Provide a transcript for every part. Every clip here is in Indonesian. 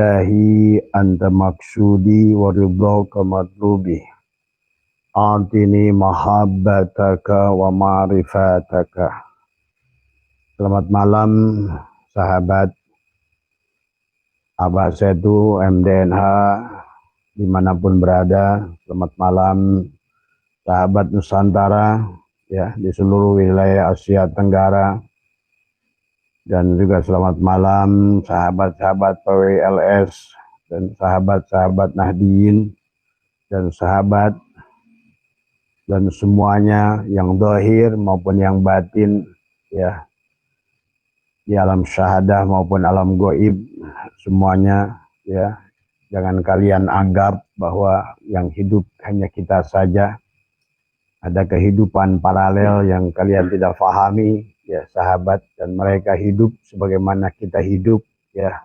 Ilahi anta maksudi wa ridhaka matlubi. Atini mahabbataka wa ma'rifataka. Selamat malam sahabat Abah Setu MDNH dimanapun berada. Selamat malam sahabat Nusantara ya di seluruh wilayah Asia Tenggara. Dan juga selamat malam sahabat-sahabat PWLS dan sahabat-sahabat Nahdiyin dan sahabat dan semuanya yang zahir maupun yang batin ya, di alam syahadah maupun alam gaib semuanya ya. Jangan kalian anggap bahwa yang hidup hanya kita saja. Ada kehidupan paralel yang kalian tidak pahami ya sahabat, dan mereka hidup sebagaimana kita hidup ya,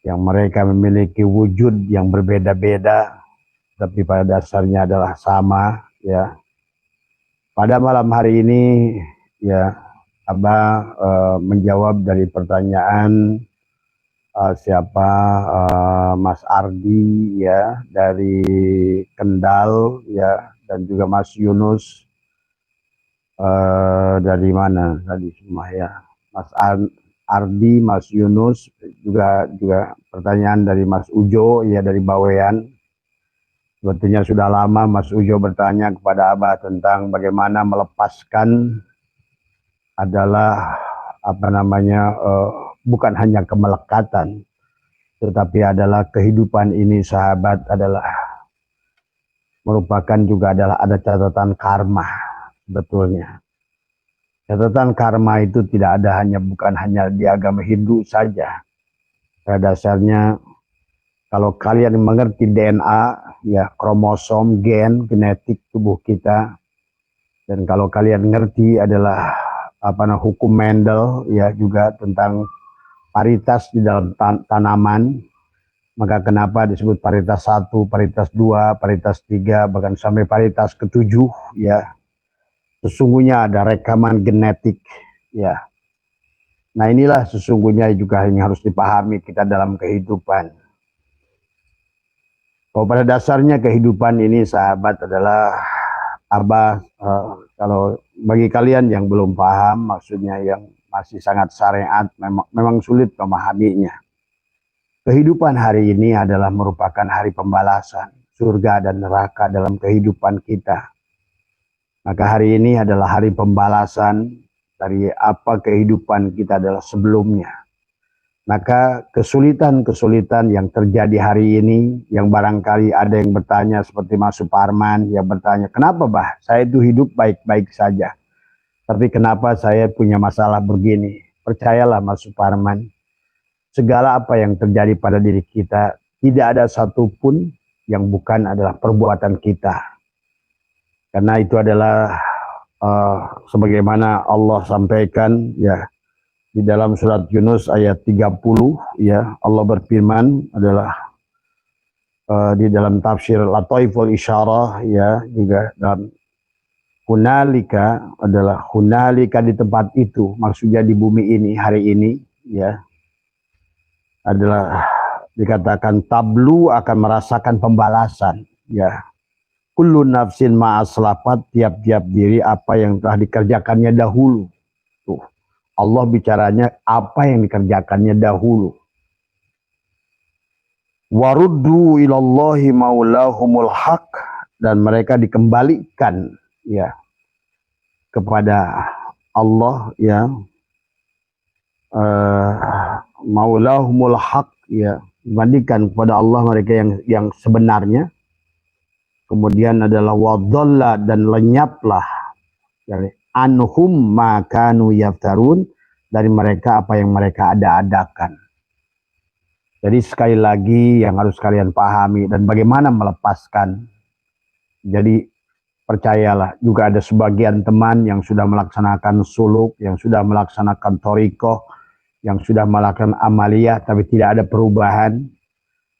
yang mereka memiliki wujud yang berbeda-beda tapi pada dasarnya adalah sama ya. Pada malam hari ini ya Abah menjawab dari pertanyaan siapa Mas Ardi ya dari Kendal ya, dan juga Mas Yunus dari mana tadi semua ya, Mas Ardi, Mas Yunus, juga pertanyaan dari Mas Ujo ya dari Bawean. Sebetulnya sudah lama Mas Ujo bertanya kepada Abah tentang bagaimana melepaskan adalah bukan hanya kemelekatan, tetapi adalah kehidupan ini sahabat adalah merupakan juga adalah ada catatan karma. Betulnya catatan karma itu tidak ada bukan hanya di agama Hindu saja. Pada dasarnya kalau kalian mengerti DNA ya, kromosom, gen, genetik tubuh kita, dan kalau kalian mengerti adalah hukum Mendel ya juga tentang paritas di dalam tanaman, maka kenapa disebut paritas 1, paritas 2, paritas 3, bahkan sampai paritas ke-7 ya. Sesungguhnya ada rekaman genetik ya. Nah inilah sesungguhnya juga yang harus dipahami kita dalam kehidupan. Kalau pada dasarnya kehidupan ini sahabat adalah Abah, kalau bagi kalian yang belum paham, maksudnya yang masih sangat syariat, memang sulit memahaminya. Kehidupan hari ini adalah merupakan hari pembalasan surga dan neraka dalam kehidupan kita. Maka hari ini adalah hari pembalasan dari apa kehidupan kita adalah sebelumnya. Maka kesulitan-kesulitan yang terjadi hari ini, yang barangkali ada yang bertanya seperti Mas Suparman, yang bertanya, kenapa Bah, saya itu hidup baik-baik saja, tapi kenapa saya punya masalah begini? Percayalah Mas Suparman, segala apa yang terjadi pada diri kita, tidak ada satupun yang bukan adalah perbuatan kita. Karena itu adalah sebagaimana Allah sampaikan ya di dalam surat Yunus ayat 30 ya, Allah berfirman adalah di dalam tafsir Lataiful Isyarah ya, juga dalam hunalika adalah hunalika di tempat itu, maksudnya di bumi ini hari ini ya, adalah dikatakan tablu akan merasakan pembalasan ya. Kullu nafsin ma'aslafat, tiap-tiap diri apa yang telah dikerjakannya dahulu. Tuh, Allah bicaranya apa yang dikerjakannya dahulu. Waruddu ilallahi maulahumul haq, dan mereka dikembalikan ya kepada Allah ya, maulahumul haq ya, dibandingkan kepada Allah mereka yang sebenarnya. Kemudian adalah wadalla, dan lenyaplah dari anhum makanu yaftarun, dari mereka apa yang mereka ada-adakan. Jadi sekali lagi yang harus kalian pahami dan bagaimana melepaskan. Jadi percayalah, juga ada sebagian teman yang sudah melaksanakan suluk, yang sudah melaksanakan thariqah, yang sudah melakukan amaliyah tapi tidak ada perubahan.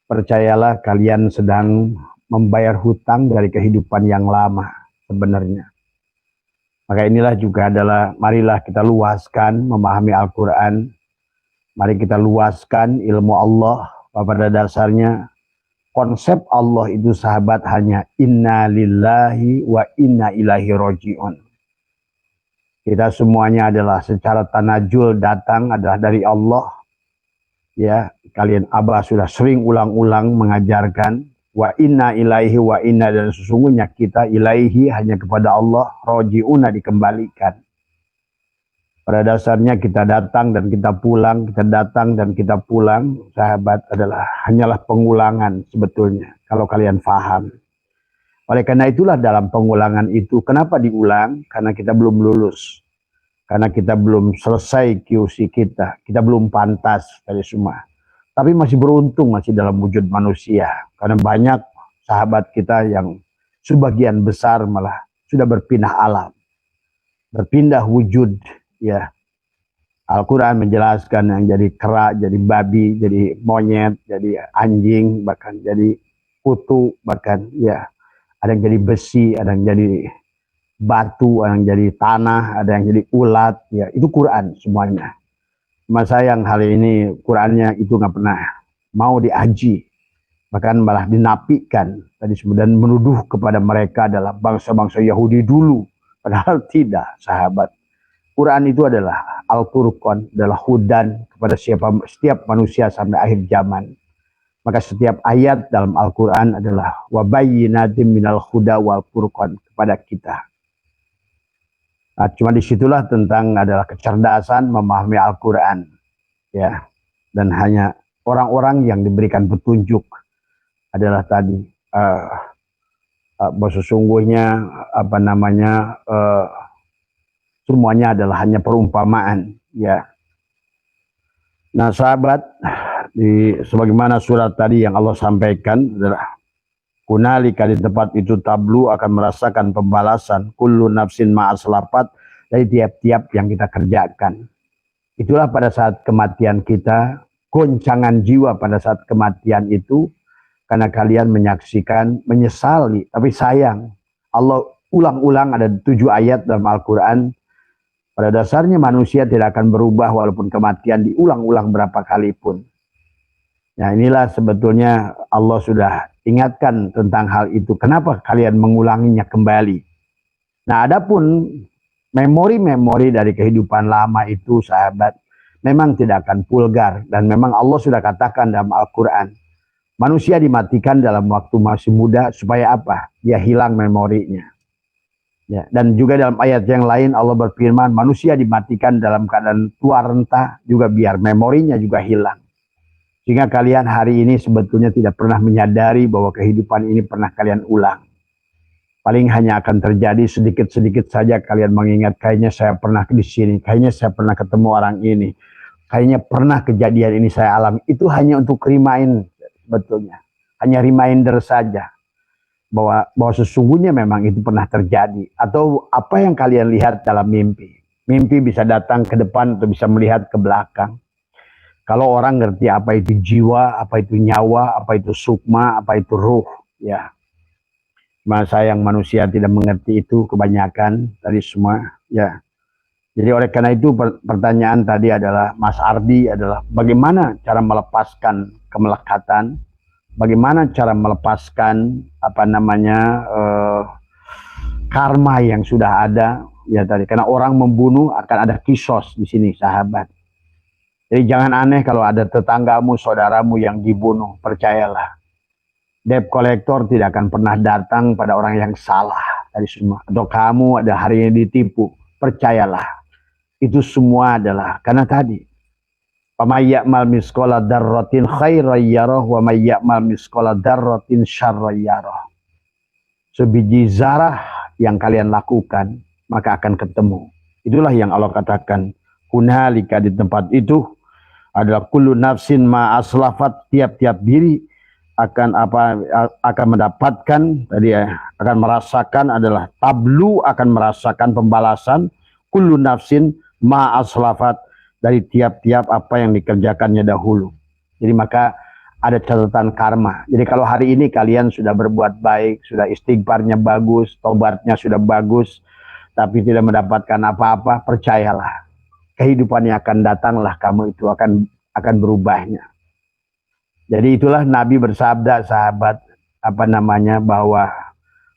Percayalah kalian sedang membayar hutang dari kehidupan yang lama sebenarnya. Maka inilah juga adalah marilah kita luaskan memahami Al-Quran Mari kita luaskan ilmu Allah. Pada dasarnya konsep Allah itu sahabat hanya inna lillahi wa inna ilaihi roji'un. Kita semuanya adalah secara tanajul datang adalah dari Allah. Ya, kalian Abah sudah sering ulang-ulang mengajarkan wa inna ilaihi wa inna, dan sesungguhnya kita ilaihi hanya kepada Allah, roji'una dikembalikan. Pada dasarnya kita datang dan kita pulang, kita datang dan kita pulang. Sahabat adalah hanyalah pengulangan sebetulnya, kalau kalian paham. Oleh karena itulah dalam pengulangan itu, kenapa diulang? Karena kita belum lulus. Karena kita belum selesai QC kita belum pantas dari semua. Tapi masih beruntung masih dalam wujud manusia. Karena banyak sahabat kita yang sebagian besar malah sudah berpindah alam. Berpindah wujud, ya. Al-Quran menjelaskan yang jadi kera, jadi babi, jadi monyet, jadi anjing, bahkan jadi kutu, bahkan ya ada yang jadi besi, ada yang jadi batu, ada yang jadi tanah, ada yang jadi ulat, ya itu Quran semuanya. Masa yang hari ini Qurannya itu nggak pernah mau diaji, bahkan malah dinafikan tadi kemudian menuduh kepada mereka adalah bangsa-bangsa Yahudi dulu, padahal tidak, sahabat. Quran itu adalah Al-Furqan, adalah hudan kepada setiap manusia sampai akhir zaman. Maka setiap ayat dalam Al-Quran adalah wabayyinatin minal huda wal furqan kepada kita. Nah, cuma disitulah tentang adalah kecerdasan memahami Al-Quran, ya. Dan hanya orang-orang yang diberikan petunjuk adalah tadi bahwa sesungguhnya semuanya adalah hanya perumpamaan, ya. Nah, sahabat, sebagaimana surat tadi yang Allah sampaikan adalah kunalika, di tempat itu tablu akan merasakan pembalasan kullu nafsin ma'aslafat, dari tiap-tiap yang kita kerjakan. Itulah pada saat kematian kita, goncangan jiwa pada saat kematian itu, karena kalian menyaksikan, menyesali, tapi sayang Allah ulang-ulang ada 7 ayat dalam Al-Quran. Pada dasarnya manusia tidak akan berubah walaupun kematian diulang-ulang berapa kali pun. Nah, inilah sebetulnya Allah sudah ingatkan tentang hal itu. Kenapa kalian mengulanginya kembali? Nah, adapun memori-memori dari kehidupan lama itu, sahabat, memang tidak akan pulgar. Dan memang Allah sudah katakan dalam Al-Quran, manusia dimatikan dalam waktu masih muda supaya apa? Dia hilang memorinya. Ya, dan juga dalam ayat yang lain Allah berfirman, manusia dimatikan dalam keadaan tua renta juga biar memorinya juga hilang. Sehingga kalian hari ini sebetulnya tidak pernah menyadari bahwa kehidupan ini pernah kalian ulang. Paling hanya akan terjadi sedikit-sedikit saja kalian mengingat, kayaknya saya pernah di sini, kayaknya saya pernah ketemu orang ini, kayaknya pernah kejadian ini saya alami. Itu hanya untuk remind sebetulnya. Hanya reminder saja bahwa sesungguhnya memang itu pernah terjadi. Atau apa yang kalian lihat dalam mimpi. Mimpi bisa datang ke depan atau bisa melihat ke belakang. Kalau orang ngerti apa itu jiwa, apa itu nyawa, apa itu sukma, apa itu ruh, ya. Masa yang manusia tidak mengerti itu kebanyakan tadi semua, ya. Jadi oleh karena itu pertanyaan tadi adalah Mas Ardi adalah bagaimana cara melepaskan kemelekatan, bagaimana cara melepaskan karma yang sudah ada, ya tadi. Karena orang membunuh akan ada kisos di sini, sahabat. Jadi jangan aneh kalau ada tetanggamu, saudaramu yang dibunuh, percayalah. Debt collector tidak akan pernah datang pada orang yang salah dari semua. Atau kamu ada hari ini ditipu, percayalah. Itu semua adalah karena tadi. Faman ya'mal misqala dzarratin khairan yarah wa may ya'mal misqala dzarratin syarran yarah. Sebiji zarah yang kalian lakukan, maka akan ketemu. Itulah yang Allah katakan. Hunalika, di tempat itu adalah kullu nafsin ma aslafat, tiap-tiap diri akan mendapatkan tadi ya, akan merasakan adalah tablu, akan merasakan pembalasan kullu nafsin ma aslafat, dari tiap-tiap apa yang dikerjakannya dahulu. Jadi maka ada catatan karma. Jadi kalau hari ini kalian sudah berbuat baik, sudah istighfarnya bagus, tobatnya sudah bagus, tapi tidak mendapatkan apa-apa, percayalah kehidupan yang akan datanglah kamu itu akan akan berubahnya. Jadi itulah Nabi bersabda, sahabat, bahwa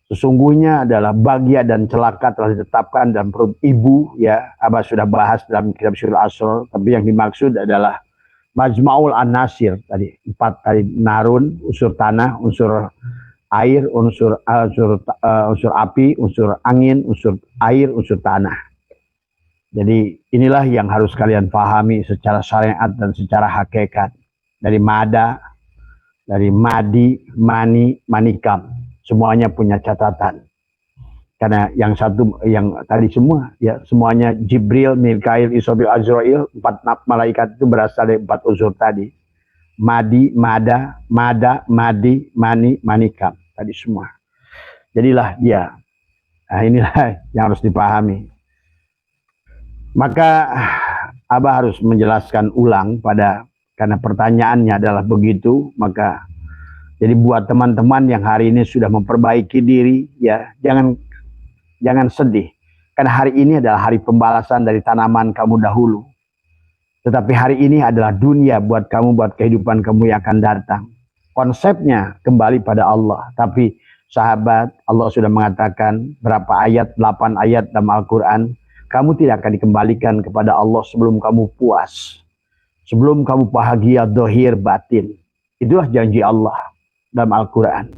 sesungguhnya adalah bahagia dan celaka telah ditetapkan dalam perut ibu, ya. Abah sudah bahas dalam kitab Syi'rul Asr, tapi yang dimaksud adalah Majma'ul An-Nasir tadi, 4 tadi, narun, unsur tanah, unsur air, unsur api, unsur angin, unsur air, unsur tanah. Jadi inilah yang harus kalian pahami secara syariat dan secara hakikat. Dari mada, dari madi, mani, manikam, semuanya punya catatan. Karena yang satu, yang tadi semua, ya semuanya Jibril, Mikail, Israfil, Azrail, 4 malaikat itu berasal dari 4 unsur tadi. Madi, mada, madi, mani, manikam, tadi semua. Jadilah dia. Nah, inilah yang harus dipahami. Maka Abah harus menjelaskan ulang karena pertanyaannya adalah begitu. Maka jadi buat teman-teman yang hari ini sudah memperbaiki diri, ya jangan sedih, karena hari ini adalah hari pembalasan dari tanaman kamu dahulu. Tetapi hari ini adalah dunia buat kamu, buat kehidupan kamu yang akan datang. Konsepnya kembali pada Allah. Tapi sahabat, Allah sudah mengatakan berapa ayat, 8 ayat dalam Al-Quran, kamu tidak akan dikembalikan kepada Allah sebelum kamu puas, sebelum kamu bahagia dohir batin. Itulah janji Allah dalam Al-Quran.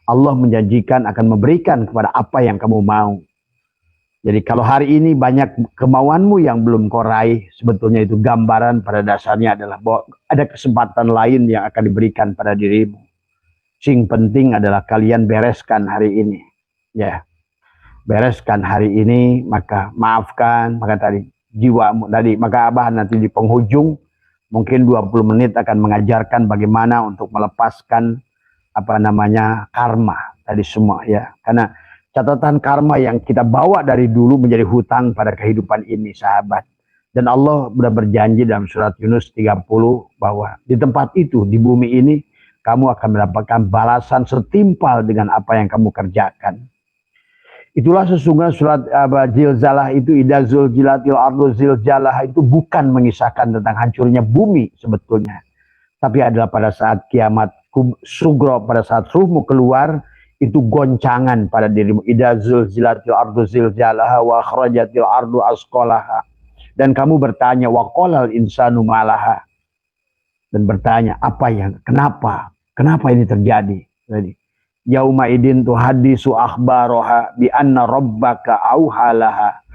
Allah menjanjikan akan memberikan kepada apa yang kamu mau. Jadi kalau hari ini banyak kemauanmu yang belum kau raih, sebetulnya itu gambaran pada dasarnya adalah bahwa ada kesempatan lain yang akan diberikan pada dirimu. Sing penting adalah kalian bereskan hari ini, ya. Bereskan hari ini, maka maafkan, maka tadi jiwamu tadi, maka Abah nanti di penghujung mungkin 20 menit akan mengajarkan bagaimana untuk melepaskan karma tadi semua, ya. Karena catatan karma yang kita bawa dari dulu menjadi hutang pada kehidupan ini, sahabat. Dan Allah sudah berjanji dalam surat Yunus 30 bahwa di tempat itu, di bumi ini, kamu akan mendapatkan balasan setimpal dengan apa yang kamu kerjakan. Itulah sesungguhnya surat Zilzalah itu, idza zulzilatil ardu zilzalaha, itu bukan mengisahkan tentang hancurnya bumi sebetulnya. Tapi adalah pada saat kiamat sugro, pada saat ruhmu keluar, itu goncangan pada dirimu. Idza zulzilatil ardu zilzalaha wa akhrajatil ardu asqalaha. Dan kamu bertanya, wa qalal insanu malaha. Dan bertanya, kenapa ini terjadi? Jadi yauma idin tuhaddisu akhbaroha bi anna rabbaka auhalaha.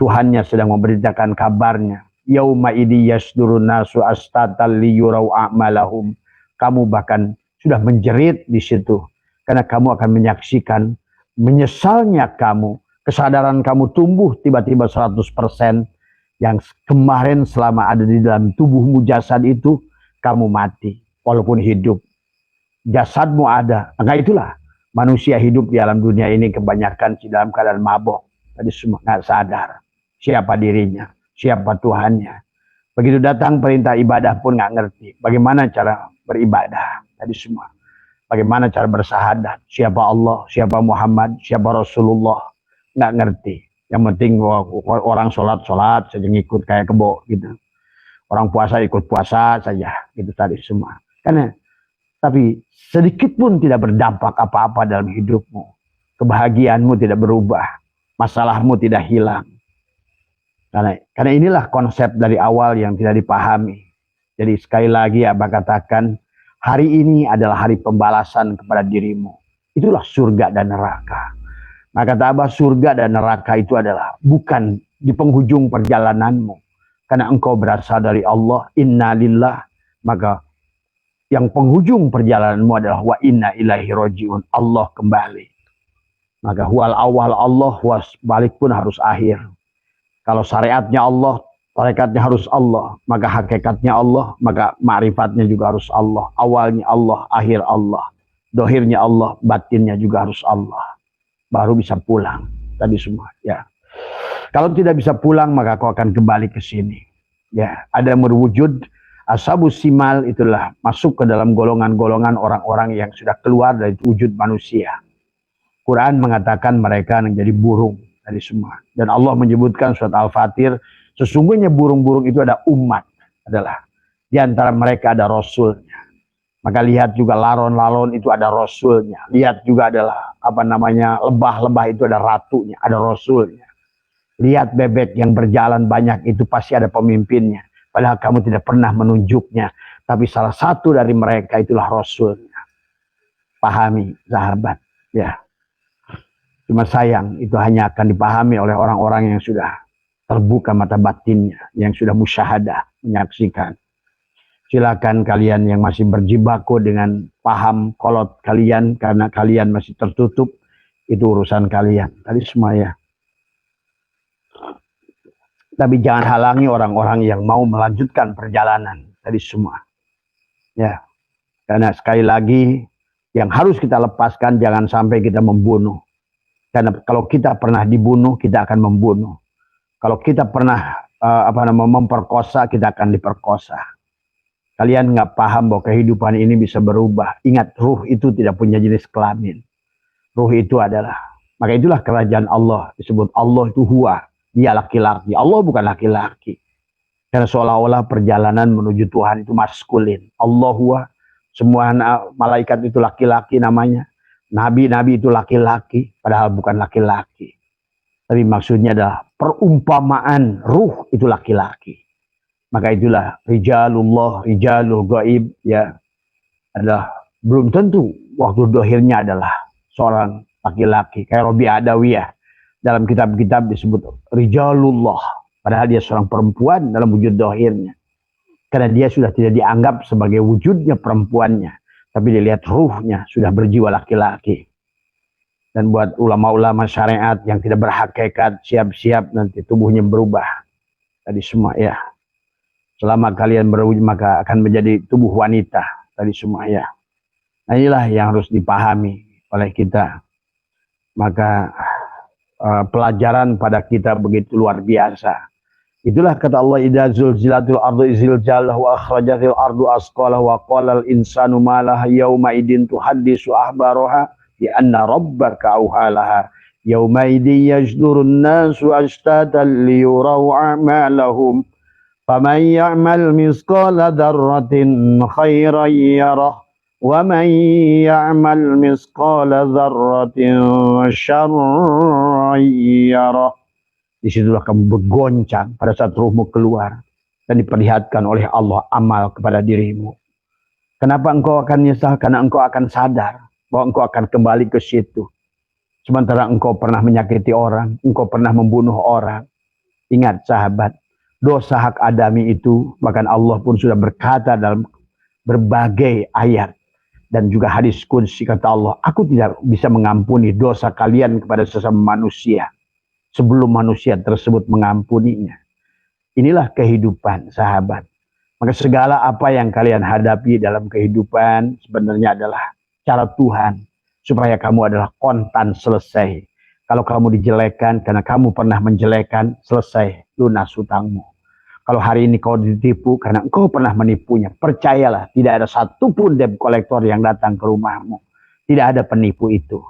Tuhannya sedang memberitakan kabarnya. Yauma idi yasdurun nasu astatal liyurau a'malahum. Kamu bahkan sudah menjerit di situ karena kamu akan menyaksikan menyesalnya kamu, kesadaran kamu tumbuh tiba-tiba 100%, yang kemarin selama ada di dalam tubuhmu jasad itu kamu mati walaupun hidup. Jasadmu ada. Maka itulah manusia hidup di alam dunia ini kebanyakan dalam keadaan mabok. Tadi semua nggak sadar siapa dirinya, siapa Tuhannya. Begitu datang perintah ibadah pun nggak ngerti bagaimana cara beribadah. Tadi semua bagaimana cara bersahadat, siapa Allah, siapa Muhammad, siapa Rasulullah, nggak ngerti. Yang penting orang sholat saja ngikut kayak kebo gitu. Orang puasa ikut puasa saja gitu tadi semua. Tapi sedikit pun tidak berdampak apa-apa dalam hidupmu. Kebahagiaanmu tidak berubah. Masalahmu tidak hilang. Karena inilah konsep dari awal yang tidak dipahami. Jadi sekali lagi Abah katakan, hari ini adalah hari pembalasan kepada dirimu. Itulah surga dan neraka. Maka kata Abah, surga dan neraka itu adalah bukan di penghujung perjalananmu. Karena engkau berasal dari Allah, innalillah, maka yang penghujung perjalananmu adalah wa inna ilaihi rojiun, Allah kembali. Maka huwal awal Allah, was balik pun harus akhir. Kalau syariatnya Allah, tarekatnya harus Allah, maka hakikatnya Allah, maka ma'rifatnya juga harus Allah. Awalnya Allah, akhir Allah. Dohirnya Allah, batinnya juga harus Allah. Baru bisa pulang. Tadi semua, ya. Kalau tidak bisa pulang, maka kau akan kembali ke sini. Ya, ada merwujud. Ashabus simal itulah masuk ke dalam golongan-golongan orang-orang yang sudah keluar dari wujud manusia. Quran mengatakan mereka menjadi burung dari semua. Dan Allah menyebutkan surat Al-Fatir, sesungguhnya burung-burung itu ada umat, adalah Di antara mereka ada rasulnya. Maka lihat juga laron-laron itu ada rasulnya. Lihat juga adalah lebah-lebah itu ada ratunya, ada rasulnya. Lihat bebek yang berjalan banyak itu pasti ada pemimpinnya. Padahal kamu tidak pernah menunjuknya. Tapi salah satu dari mereka itulah rasulnya. Pahami sahabat. Ya. Cuma sayang itu hanya akan dipahami oleh orang-orang yang sudah terbuka mata batinnya. Yang sudah musyahadah menyaksikan. Silakan kalian yang masih berjibaku dengan paham kolot kalian. Karena kalian masih tertutup. Itu urusan kalian. Tadi semua ya. Tapi jangan halangi orang-orang yang mau melanjutkan perjalanan tadi semua. Ya. Karena sekali lagi yang harus kita lepaskan jangan sampai kita membunuh. Karena kalau kita pernah dibunuh, kita akan membunuh. Kalau kita pernah memperkosa, kita akan diperkosa. Kalian nggak paham bahwa kehidupan ini bisa berubah. Ingat, ruh itu tidak punya jenis kelamin. Ruh itu adalah, maka itulah kerajaan Allah. Disebut Allah itu huwa. Dia laki-laki. Allah bukan laki-laki. Karena seolah-olah perjalanan menuju Tuhan itu maskulin. Allah huwa. Semua malaikat itu laki-laki namanya. Nabi-nabi itu laki-laki. Padahal bukan laki-laki. Tapi maksudnya adalah perumpamaan ruh itu laki-laki. Maka itulah rijalullah, rijalul gaib. Ya, adalah belum tentu waktu dohirnya adalah seorang laki-laki. Kayak Robi Adawiyah. Dalam kitab-kitab disebut rijalullah. Padahal dia seorang perempuan dalam wujud dohirnya. Karena dia sudah tidak dianggap sebagai wujudnya perempuannya. Tapi dilihat ruhnya sudah berjiwa laki-laki. Dan buat ulama-ulama syariat yang tidak berhakikat, siap-siap nanti tubuhnya berubah. Tadi semua ya. Selama kalian berwujud maka akan menjadi tubuh wanita. Tadi semua ya. Nah inilah yang harus dipahami oleh kita. Maka pelajaran pada kita begitu luar biasa. Itulah kata Allah, idza zulzilatil ardu zilzalaha wa akhrajatil ardu asqalaha wa qala al insanu ma laha yauma idin tuhaddisu ahbaraha bi anna rabbaka auhalaha yauma idin yajdurun nasu ashtatan liyuraw a'malahum faman ya'mal misqala dzarratin khairan yarah wa man ya'mal misqala dzarratin syarran yarah. Disitulah kamu bergoncang pada saat ruhmu keluar dan diperlihatkan oleh Allah amal kepada dirimu. Kenapa engkau akan nyesal? Karena engkau akan sadar bahwa engkau akan kembali ke situ. Sementara engkau pernah menyakiti orang, engkau pernah membunuh orang. Ingat sahabat, dosa hak adami itu bahkan Allah pun sudah berkata dalam berbagai ayat. Dan juga hadis qudsi kata Allah, aku tidak bisa mengampuni dosa kalian kepada sesama manusia sebelum manusia tersebut mengampuninya. Inilah kehidupan sahabat. Maka segala apa yang kalian hadapi dalam kehidupan sebenarnya adalah cara Tuhan. Supaya kamu adalah kontan selesai. Kalau kamu dijelekan karena kamu pernah menjelekan, selesai lunas hutangmu. Kalau hari ini kau ditipu karena engkau pernah menipunya, percayalah tidak ada satupun debt collector yang datang ke rumahmu. Tidak ada penipu itu.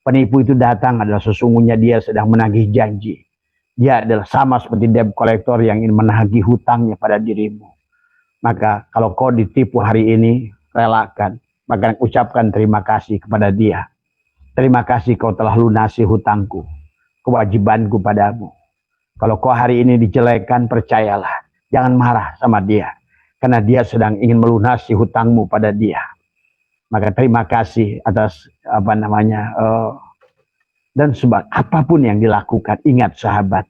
Penipu itu datang adalah sesungguhnya dia sedang menagih janji. Dia adalah sama seperti debt collector yang ingin menagih hutangnya pada dirimu. Maka kalau kau ditipu hari ini, relakan. Maka ucapkan terima kasih kepada dia. Terima kasih kau telah lunasi hutangku, kewajibanku padamu. Kalau kau hari ini dijelekan, percayalah, jangan marah sama dia. Karena dia sedang ingin melunasi hutangmu pada dia. Maka terima kasih atas dan sebab apapun yang dilakukan. Ingat sahabat,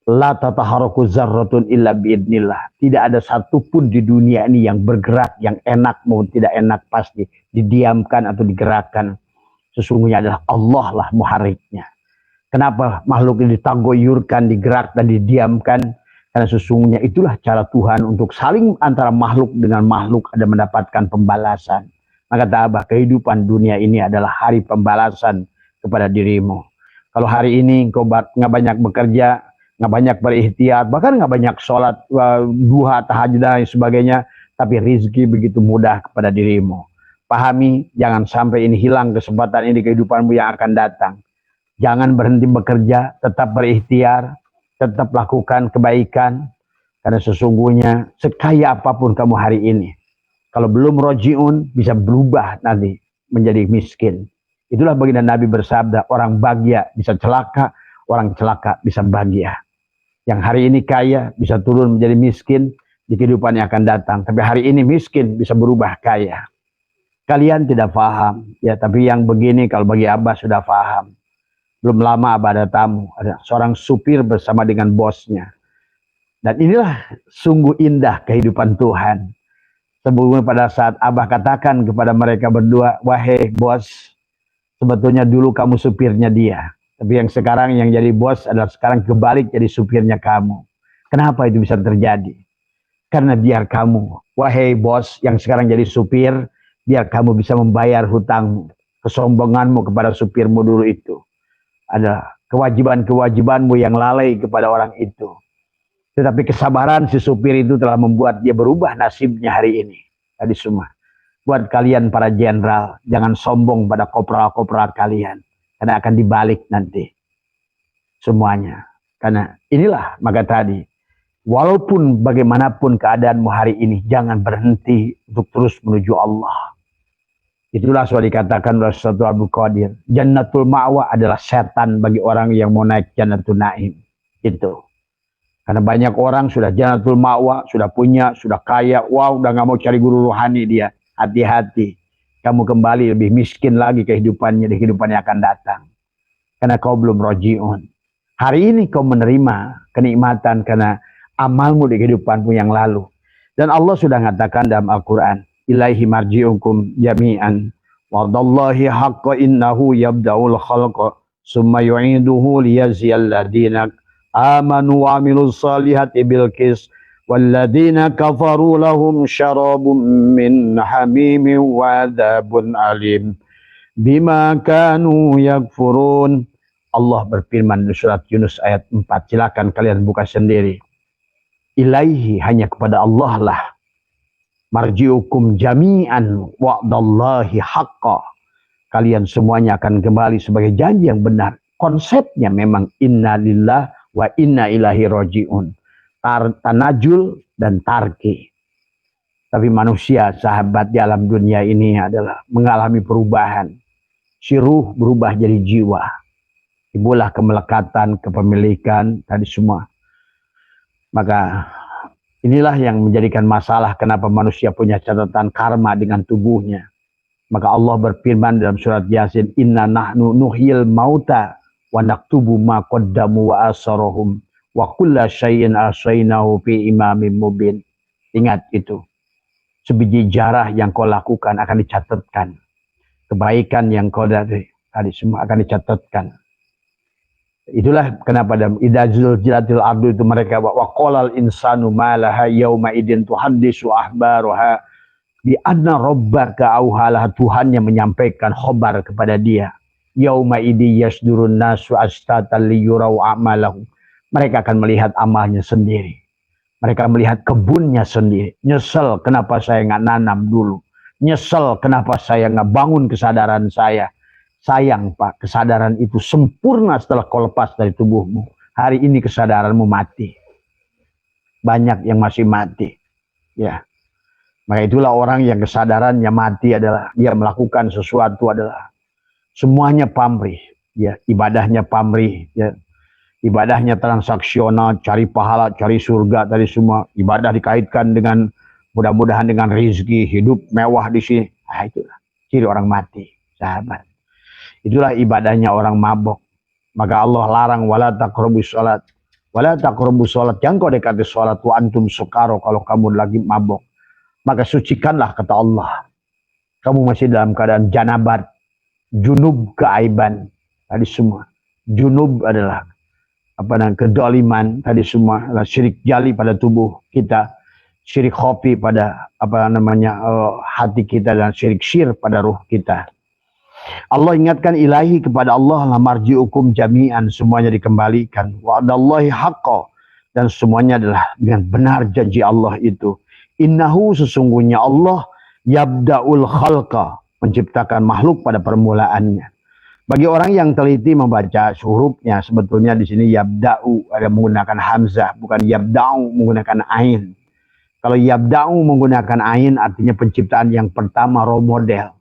la tataharaku zarratun illa biidnillah. Tidak ada satupun di dunia ini yang bergerak, yang enak maupun tidak enak pasti didiamkan atau digerakkan. Sesungguhnya adalah Allah lah muharriknya. Kenapa makhluk ini ditagoyurkan, digerak dan didiamkan? Karena sesungguhnya itulah cara Tuhan untuk saling antara makhluk dengan makhluk ada mendapatkan pembalasan. Maka tabah kehidupan dunia ini adalah hari pembalasan kepada dirimu. Kalau hari ini engkau nggak banyak bekerja, nggak banyak berikhtiar, bahkan nggak banyak sholat duha, tahajud dan sebagainya, tapi rizki begitu mudah kepada dirimu. Pahami, jangan sampai ini hilang kesempatan ini di kehidupanmu yang akan datang. Jangan berhenti bekerja, tetap berikhtiar, tetap lakukan kebaikan. Karena sesungguhnya sekaya apapun kamu hari ini, kalau belum rojiun bisa berubah nanti menjadi miskin. Itulah baginda Nabi bersabda, orang bahagia bisa celaka, orang celaka bisa bahagia. Yang hari ini kaya bisa turun menjadi miskin di kehidupan yang akan datang. Tapi hari ini miskin bisa berubah kaya. Kalian tidak paham, ya, tapi yang begini kalau bagi Abah sudah paham. Belum lama Abah ada tamu, ada seorang supir bersama dengan bosnya. Dan inilah sungguh indah kehidupan Tuhan. Sebelumnya pada saat Abah katakan kepada mereka berdua, wahai bos, sebetulnya dulu kamu supirnya dia. Tapi yang sekarang yang jadi bos adalah sekarang kebalik jadi supirnya kamu. Kenapa itu bisa terjadi? Karena biar kamu, wahai bos yang sekarang jadi supir, biar kamu bisa membayar hutang kesombonganmu kepada supirmu dulu itu. Ada kewajiban-kewajibanmu yang lalai kepada orang itu. Tetapi kesabaran si supir itu telah membuat dia berubah nasibnya hari ini. Tadi semua. Buat kalian para jenderal, jangan sombong pada kopral-kopral kalian. Karena akan dibalik nanti. Semuanya. Karena inilah maka tadi. Walaupun bagaimanapun keadaanmu hari ini, jangan berhenti untuk terus menuju Allah. Itulah sudah dikatakan oleh Syekh Abdul Qadir. Jannatul Ma'wa adalah setan bagi orang yang mau naik Jannatul Naim. Itu. Karena banyak orang sudah Jannatul Ma'wa, sudah punya, sudah kaya. Wow, udah gak mau cari guru rohani dia. Hati-hati. Kamu kembali lebih miskin lagi kehidupannya di kehidupan yang akan datang. Karena kau belum roji'un. Hari ini kau menerima kenikmatan karena amalmu di kehidupanmu yang lalu. Dan Allah sudah mengatakan dalam Al-Quran. Ilaihi marji'ukum jami'an. Wa'adallahi haqqa innahu yabda'ul khalqa. Summa yu'iduhu liyaziyal ladina amanu wa amilus salihati bilqis. Walladina kafaru lahum syarabun min hamimin wa adabun alim. Bima kanu yakfurun. Allah berfirman di surat Yunus ayat 4. Silakan kalian buka sendiri. Ilaihi, hanya kepada Allah lah. Marji'ukum jami'an wa'dallahi haqqa. Kalian semuanya akan kembali sebagai janji yang benar. Konsepnya memang inna lillah wa inna ilahi roji'un. Tanajul dan tarki. Tapi manusia, sahabat di alam dunia ini adalah mengalami perubahan. Si ruh berubah jadi jiwa. Timbullah kemelekatan, kepemilikan, tadi semua. Maka inilah yang menjadikan masalah kenapa manusia punya catatan karma dengan tubuhnya. Maka Allah berfirman dalam surat Yasin, Inna nahnu nuhyil mauta wa naktubu ma qaddamu wa asarahum wa kulla syai'in ahsaynahu fi imamin mubin. Ingat itu. Sebiji jarah yang kau lakukan akan dicatatkan. Kebaikan yang kau tadi semua akan dicatatkan. Itulah kenapa dalam idazul jilatil ardu itu mereka wa qolal insanu malaha yauma idin tuhaddisu ahbaruha bi anna rabbaka auhalah. Tuhan yang menyampaikan khobar kepada dia. Yauma idi yasdurun nasu astatan liyurau a'malahu. Mereka akan melihat amalnya sendiri. Mereka melihat kebunnya sendiri. Nyesel kenapa saya nggak nanam dulu. Nyesel kenapa saya nggak bangun kesadaran saya. Sayang Pak, kesadaran itu sempurna setelah kau lepas dari tubuhmu. Hari ini kesadaranmu mati. Banyak yang masih mati. Ya. Maka itulah orang yang kesadarannya mati adalah dia melakukan sesuatu adalah semuanya pamrih. Ya, ibadahnya pamrih. Ya. Ibadahnya transaksional, cari pahala, cari surga, tadi semua. Ibadah dikaitkan dengan mudah-mudahan dengan rezeki, hidup mewah di sini. Nah, itulah ciri orang mati, sahabat. Itulah ibadahnya orang mabok. Maka Allah larang wala taqrabus salat. Wala taqrabus salat. Jangan kau dekati salat wa antum sukaro kalau kamu lagi mabok. Maka sucikanlah kata Allah. Kamu masih dalam keadaan janabat, junub keaiban. Tadi semua. Junub adalah kedoliman, tadi semua adalah syirik jali pada tubuh kita, syirik khafi pada hati kita, dan syirik syir pada ruh kita. Allah ingatkan ilahi kepada Allah la marji'ukum jami'an, semuanya dikembalikan. Wa'adallahi haqqa, dan semuanya adalah dengan benar janji Allah itu. Innahu, sesungguhnya Allah, yabda'ul khalqa, menciptakan makhluk pada permulaannya. Bagi orang yang teliti membaca hurufnya, sebetulnya di sini yabda'u ada menggunakan hamzah, bukan yabda'u menggunakan ain. Kalau yabda'u menggunakan ain artinya penciptaan yang pertama, role model.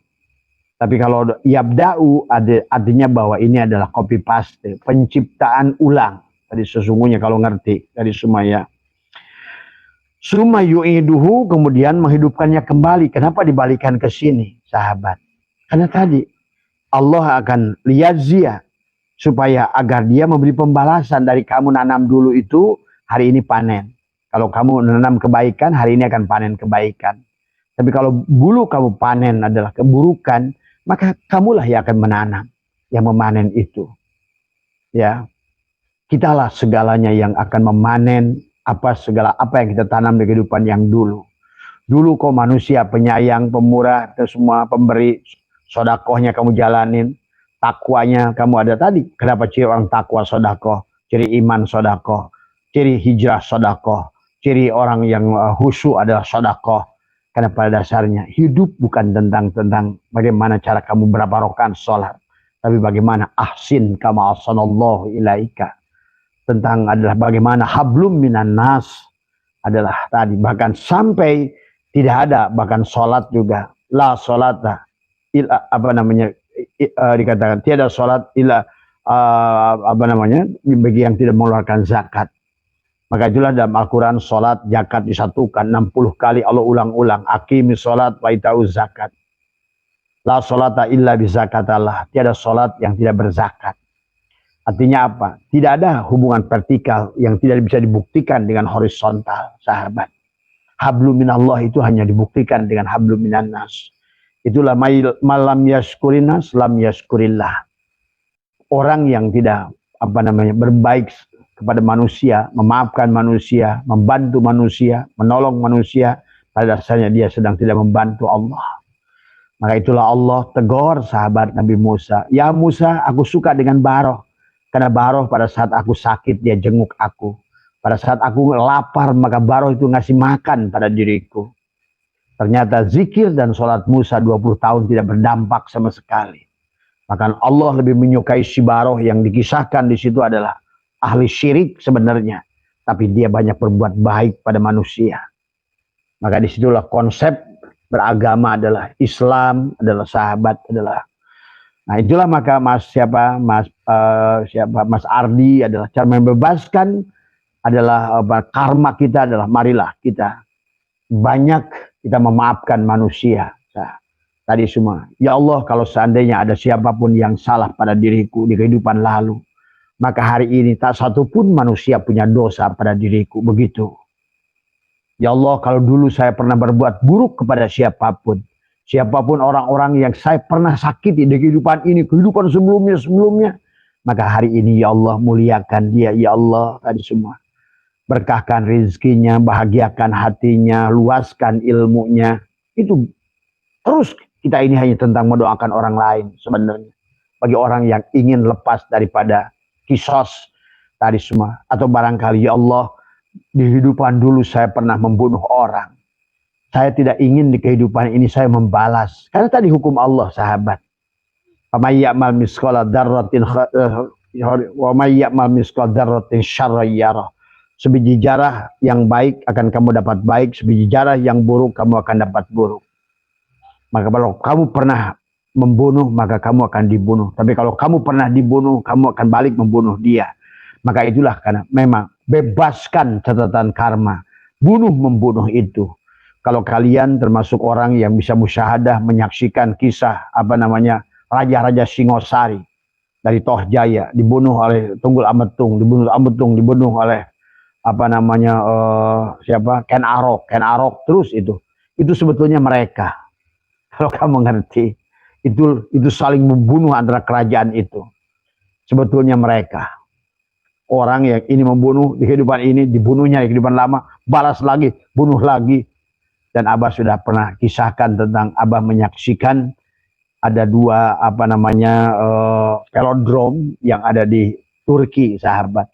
Tapi kalau yabda'u artinya bahwa ini adalah copy paste, penciptaan ulang. Tadi sesungguhnya kalau ngerti dari Sumaya. Summa yu'iduhu, kemudian menghidupkannya kembali. Kenapa dibalikan ke sini, sahabat? Karena tadi Allah akan liyazia, supaya agar dia memberi pembalasan dari kamu nanam dulu itu, hari ini panen. Kalau kamu nanam kebaikan, hari ini akan panen kebaikan. Tapi kalau dulu kamu panen adalah keburukan, maka kamulah yang akan menanam, yang memanen itu. Ya, kitalah segalanya yang akan memanen segala apa yang kita tanam di kehidupan yang dulu. Dulu kau manusia penyayang, pemurah, itu semua pemberi. Sodakohnya kamu jalanin, takwanya kamu ada tadi. Kenapa ciri orang takwa sodakoh, ciri iman sodakoh, ciri hijrah sodakoh, ciri orang yang khusyuk adalah sodakoh. Karena pada dasarnya hidup bukan tentang bagaimana cara kamu berapa rakaat sholat, tapi bagaimana ahsin kama ahsanallahu ilaika. Tentang adalah bagaimana hablum minan nas adalah tadi, bahkan sampai tidak ada bahkan sholat juga, la sholata dikatakan tiada sholat illa bagi yang tidak mengeluarkan zakat. Maka itulah dalam Al-Quran sholat zakat disatukan 60 kali Allah ulang-ulang. Aqimi sholat wa ita'u zakat. La sholata illa bizakatallah. Tiada sholat yang tidak berzakat. Artinya apa? Tidak ada hubungan vertikal yang tidak bisa dibuktikan dengan horizontal, sahabat. Hablum minallah itu hanya dibuktikan dengan hablum minan nas. Itulah malam yashkurinas lam yashkurillah. Orang yang tidak berbaik kepada manusia, memaafkan manusia, membantu manusia, menolong manusia, pada dasarnya dia sedang tidak membantu Allah. Maka itulah Allah tegur sahabat Nabi Musa. Ya Musa, aku suka dengan Baroh. Karena Baroh pada saat aku sakit dia jenguk aku. Pada saat aku lapar maka Baroh itu ngasih makan pada diriku. Ternyata zikir dan sholat Musa 20 tahun tidak berdampak sama sekali. Bahkan Allah lebih menyukai si Baroh yang dikisahkan di situ adalah ahli syirik sebenarnya. Tapi dia banyak berbuat baik pada manusia. Maka disitulah konsep beragama adalah Islam, adalah sahabat, adalah. Nah itulah maka Mas Ardi adalah cara membebaskan adalah karma kita adalah marilah kita banyak kita memaafkan manusia. Nah, tadi semua. Ya Allah, kalau seandainya ada siapapun yang salah pada diriku di kehidupan lalu, maka hari ini tak satu pun manusia punya dosa pada diriku. Begitu. Ya Allah, kalau dulu saya pernah berbuat buruk kepada siapapun orang-orang yang saya pernah sakiti di kehidupan ini, kehidupan sebelumnya, maka hari ini ya Allah muliakan dia, ya Allah tadi semua. Berkahkan rezekinya, bahagiakan hatinya, luaskan ilmunya. Itu terus kita ini hanya tentang mendoakan orang lain sebenarnya. Bagi orang yang ingin lepas daripada kisos tadi semua. Atau barangkali ya Allah, di kehidupan dulu saya pernah membunuh orang. Saya tidak ingin di kehidupan ini saya membalas. Karena tadi hukum Allah sahabat. Faman ya'mal misqala dzarratin wa may ya'mal misqala dzarratin syarran yarah. Sebiji jarah yang baik akan kamu dapat baik, sebiji jarah yang buruk kamu akan dapat buruk. Maka kalau kamu pernah membunuh, maka kamu akan dibunuh. Tapi kalau kamu pernah dibunuh, kamu akan balik membunuh dia. Maka itulah karena memang bebaskan catatan karma. Bunuh membunuh itu. Kalau kalian termasuk orang yang bisa musyahadah menyaksikan kisah Raja-Raja Singosari dari Toh Jaya dibunuh oleh Tunggul Ametung, dibunuh oleh Ken Arok terus itu sebetulnya mereka, kalau kamu ngerti itu saling membunuh antara kerajaan itu. Sebetulnya mereka orang yang ini membunuh di kehidupan ini, dibunuhnya di kehidupan lama, balas lagi, bunuh lagi. Dan Abah sudah pernah kisahkan tentang Abah menyaksikan ada dua velodrome yang ada di Turki sahabat.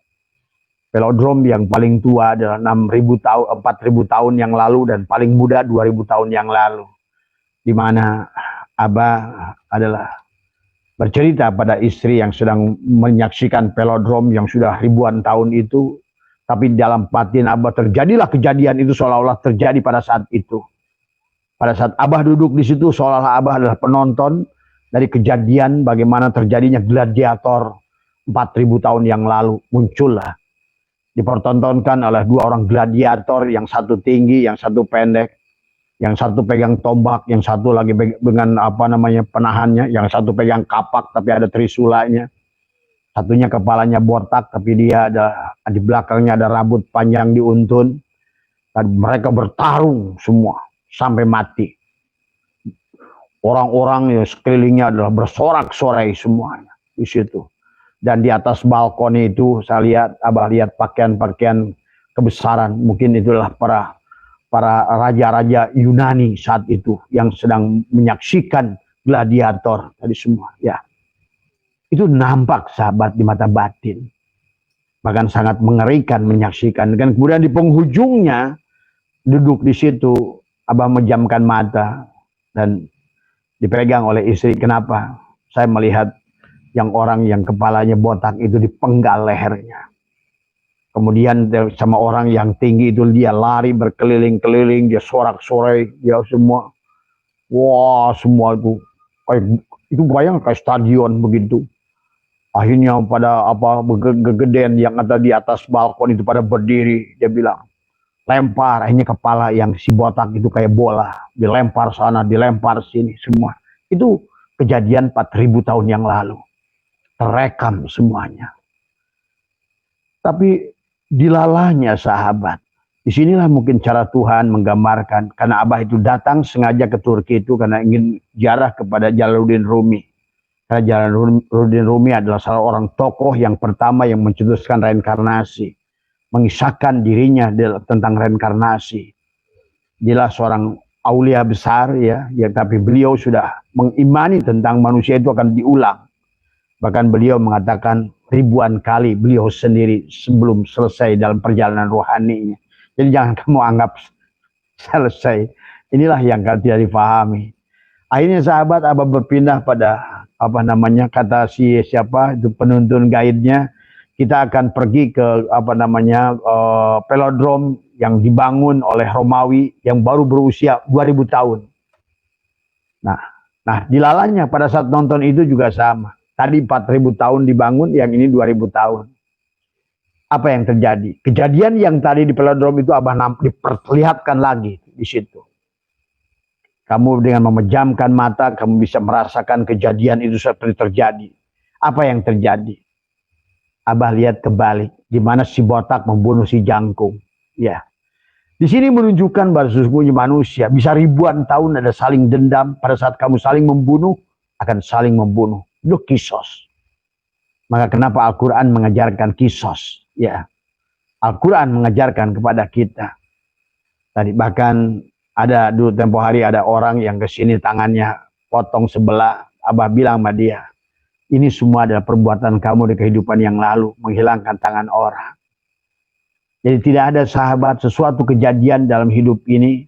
Velodrome yang paling tua adalah 4.000 tahun yang lalu dan paling muda 2.000 tahun yang lalu. Di mana Abah adalah bercerita pada istri yang sedang menyaksikan velodrome yang sudah ribuan tahun itu, tapi dalam batin Abah terjadilah kejadian itu seolah-olah terjadi pada saat itu. Pada saat Abah duduk di situ, seolah-olah Abah adalah penonton dari kejadian bagaimana terjadinya gladiator 4000 tahun yang lalu. Muncullah, dipertontonkan oleh dua orang gladiator, yang satu tinggi, yang satu pendek, yang satu pegang tombak, yang satu lagi dengan penahannya, yang satu pegang kapak tapi ada trisulanya, satunya kepalanya botak tapi dia ada di belakangnya ada rambut panjang diuntun, dan mereka bertarung semua sampai mati. Orang-orang yang sekelilingnya adalah bersorak-sorai semuanya di situ. Dan di atas balkon itu Abah lihat pakaian-pakaian kebesaran, mungkin itulah para raja-raja Yunani saat itu yang sedang menyaksikan gladiator tadi semua. Ya, itu nampak sahabat di mata batin, bahkan sangat mengerikan menyaksikan. Dan kemudian di penghujungnya duduk di situ, Abah menjamkan mata dan dipegang oleh istri. Kenapa? Saya melihat yang orang yang kepalanya botak itu dipenggal lehernya. Kemudian sama orang yang tinggi itu dia lari berkeliling-keliling, dia sorak-sorai, dia semua. Wah, semua itu bayang kayak stadion begitu. Akhirnya pada gedean yang ada di atas balkon itu pada berdiri, dia bilang, lempar. Akhirnya kepala yang si botak itu kayak bola, dilempar sana, dilempar sini semua. Itu kejadian 4000 tahun yang lalu. Terekam semuanya. Tapi dilalahnya sahabat. Disinilah mungkin cara Tuhan menggambarkan. Karena Abah itu datang sengaja ke Turki itu karena ingin ziarah kepada Jalaluddin Rumi. Karena Jalaluddin Rumi adalah salah orang tokoh yang pertama yang mencetuskan reinkarnasi. Mengisahkan dirinya tentang reinkarnasi. Dia seorang aulia besar ya, tapi beliau sudah mengimani tentang manusia itu akan diulang. Bahkan beliau mengatakan ribuan kali beliau sendiri sebelum selesai dalam perjalanan rohaninya. Jadi jangan kamu anggap selesai. Inilah yang tidak difahami. Akhirnya sahabat Abah berpindah pada kata siapa itu penuntun guide-nya. Kita akan pergi ke velodrome yang dibangun oleh Romawi yang baru berusia 2000 tahun. Nah, dilalahnya pada saat nonton itu juga sama. Tadi 4000 tahun dibangun, yang ini 2000 tahun. Apa yang terjadi? Kejadian yang tadi di velodrome itu Abah diperlihatkan lagi di situ. Kamu dengan memejamkan mata, kamu bisa merasakan kejadian itu seperti terjadi. Apa yang terjadi? Abah lihat kebalik, di mana si botak membunuh si jangkung. Ya, di sini menunjukkan bahwa sesungguhnya manusia bisa ribuan tahun ada saling dendam. Pada saat kamu saling membunuh, akan saling membunuh. Itu kisos. Maka kenapa Al-Quran mengajarkan kisos? Ya, Al-Quran mengajarkan kepada kita. Tadi bahkan ada dulu tempo hari ada orang yang kesini tangannya potong sebelah. Abah bilang sama dia, ini semua adalah perbuatan kamu di kehidupan yang lalu, menghilangkan tangan orang. Jadi tidak ada sahabat sesuatu kejadian dalam hidup ini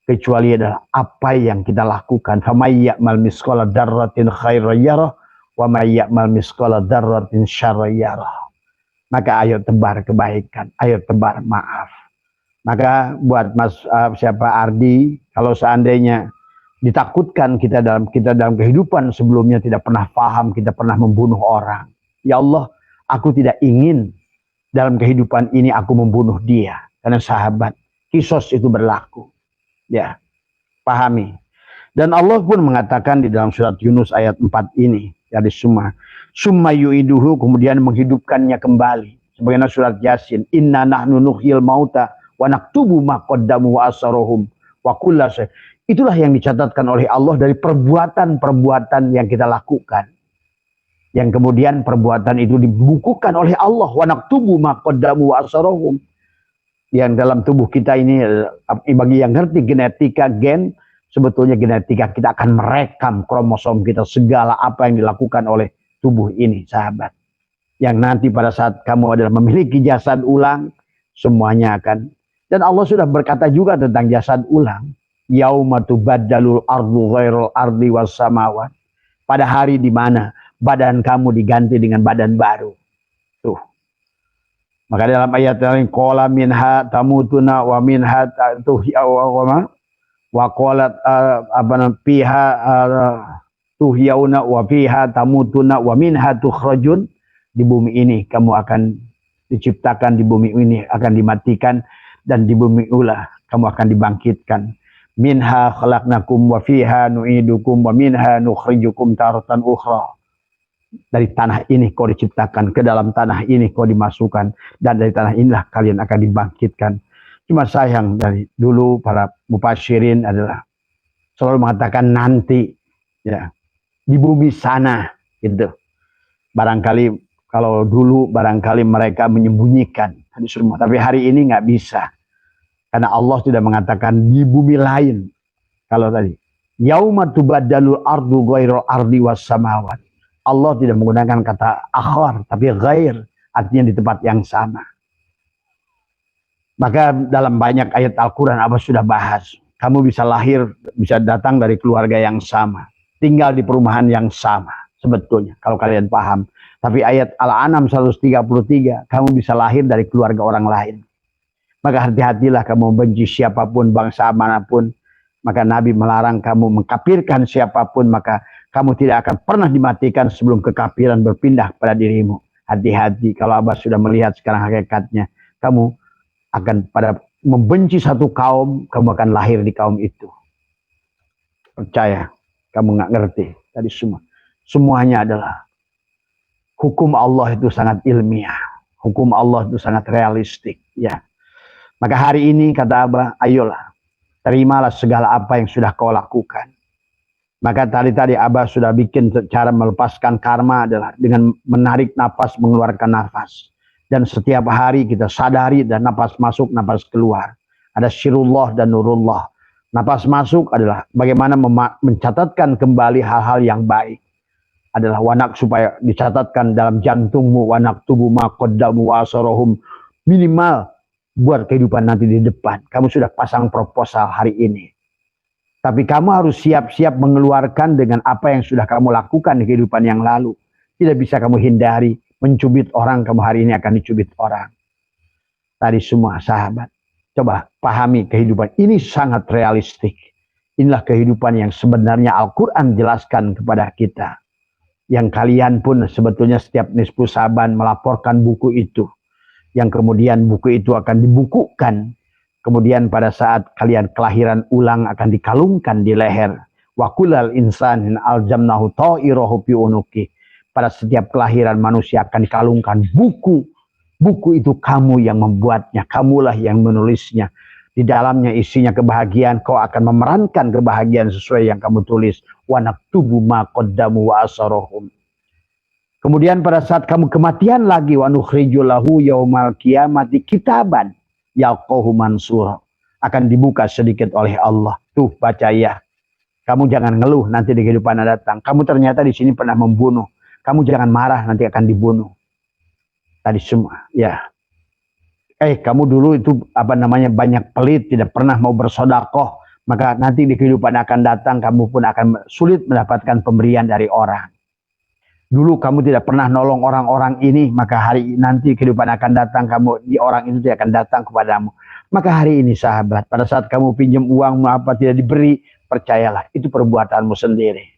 kecuali adalah apa yang kita lakukan. Famay ya'mal misqala dzarratin khairan yarah wa may ya'mal misqala dzarratin syarran yarah. Maka ayo tebar kebaikan, ayo tebar maaf. Maka buat Ardi, kalau seandainya ditakutkan kita dalam kehidupan sebelumnya tidak pernah paham, kita pernah membunuh orang. Ya Allah, aku tidak ingin dalam kehidupan ini aku membunuh dia. Karena sahabat, kisos itu berlaku. Ya, pahami. Dan Allah pun mengatakan di dalam surat Yunus ayat 4 ini, dari summa yu'iduhu, kemudian menghidupkannya kembali. Sebagaimana surat Yasin, inna nahnu nuhyil mauta wa naktubu ma qaddamu wa asarohum wa kulla syai'. Itulah yang dicatatkan oleh Allah dari perbuatan-perbuatan yang kita lakukan. Yang kemudian perbuatan itu dibukukan oleh Allah. Wa naktubu ma qaddamu wa asarohum. Yang dalam tubuh kita ini, bagi yang ngerti genetika gen, sebetulnya genetika kita akan merekam kromosom kita, segala apa yang dilakukan oleh tubuh ini, sahabat. Yang nanti pada saat kamu adalah memiliki jasad ulang, semuanya akan. Dan Allah sudah berkata juga tentang jasad ulang. Yauma tubaddalul ardu ghairal ardi was samawat. pada hari di mana badan kamu diganti dengan badan baru. Tuh. Maka dalam ayat lain qala minha tamutuna wa minha tuhyauna wa qalat fiha tuhyauna wa fiha tamutuna wa minha tukhrajun. Di bumi ini kamu akan diciptakan, di bumi ini akan dimatikan, dan di bumi ulah kamu akan dibangkitkan. Minha khalaqnakum wa fiha nu'idukum wa minha nukhrijukum taratan ukhra. Dari tanah ini kau diciptakan, ke dalam tanah ini kau dimasukkan, dan dari tanah inilah kalian akan dibangkitkan. Cuma sayang dari dulu para mufasyirin adalah selalu mengatakan nanti, ya, di bumi sana gitu. Barangkali kalau dulu barangkali mereka menyembunyikan semua, tapi hari ini nggak bisa. Karena Allah sudah mengatakan di bumi lain. Kalau tadi, yauma tubaddalul ardu ghairal ardi was samawat. Allah tidak menggunakan kata akhar, tapi ghair, artinya di tempat yang sama. Maka dalam banyak ayat Al-Quran Abah sudah bahas. Kamu bisa lahir, bisa datang dari keluarga yang sama. Tinggal di perumahan yang sama. Sebetulnya, kalau kalian paham. Tapi ayat Al-An'am 133, kamu bisa lahir dari keluarga orang lain. Maka hati-hatilah kamu membenci siapapun, bangsa manapun. Maka Nabi melarang kamu mengkafirkan siapapun, maka kamu tidak akan pernah dimatikan sebelum kekafiran berpindah pada dirimu. Hati-hati, kalau Abah sudah melihat sekarang hakikatnya, kamu akan pada membenci satu kaum, kamu akan lahir di kaum itu. Percaya, kamu nggak ngerti tadi semua. Semuanya adalah hukum Allah itu sangat ilmiah. Hukum Allah itu sangat realistik. Ya. Maka hari ini kata Abah, ayolah, terimalah segala apa yang sudah kau lakukan. Maka tadi Abah sudah bikin cara melepaskan karma adalah dengan menarik nafas, mengeluarkan nafas. Dan setiap hari kita sadari dan nafas masuk, nafas keluar. Ada syirullah dan nurullah. Nafas masuk adalah bagaimana mencatatkan kembali hal-hal yang baik. Adalah wanak supaya dicatatkan dalam jantungmu, wanak tubuh maqaddamu wa asarahum, minimal buat kehidupan nanti di depan. Kamu sudah pasang proposal hari ini. Tapi kamu harus siap-siap mengeluarkan dengan apa yang sudah kamu lakukan di kehidupan yang lalu. Tidak bisa kamu hindari. Mencubit orang, kamu hari ini akan dicubit orang. Tadi semua sahabat, coba pahami kehidupan. Ini sangat realistik. Inilah kehidupan yang sebenarnya Al-Quran jelaskan kepada kita. Yang kalian pun sebetulnya setiap nisfu Saban melaporkan buku itu. Yang kemudian buku itu akan dibukukan. Kemudian pada saat kalian kelahiran ulang akan dikalungkan di leher. Wa kullal insanin aljamnahu ta'irahu fi unuki. Pada setiap kelahiran manusia akan dikalungkan buku. Buku itu kamu yang membuatnya. Kamulah yang menulisnya. Di dalamnya isinya kebahagiaan. Kau akan memerankan kebahagiaan sesuai yang kamu tulis. Wa naktubu ma qaddamu wa asarahum. Kemudian pada saat kamu kematian lagi. Wa nukhriju lahu yaumal qiyamati kitaban yalqahu mansura. Akan dibuka sedikit oleh Allah. Tuh baca ya. Kamu jangan ngeluh nanti di kehidupan yang datang. Kamu ternyata di sini pernah membunuh. Kamu jangan marah, nanti akan dibunuh. Tadi semua, ya. Kamu dulu itu banyak pelit, tidak pernah mau bersodakoh, maka nanti di kehidupan akan datang, kamu pun akan sulit mendapatkan pemberian dari orang. Dulu kamu tidak pernah nolong orang-orang ini, maka hari nanti kehidupan akan datang, kamu di orang itu tidak akan datang kepadamu. Maka hari ini sahabat, pada saat kamu pinjam uang apa tidak diberi, percayalah, itu perbuatanmu sendiri.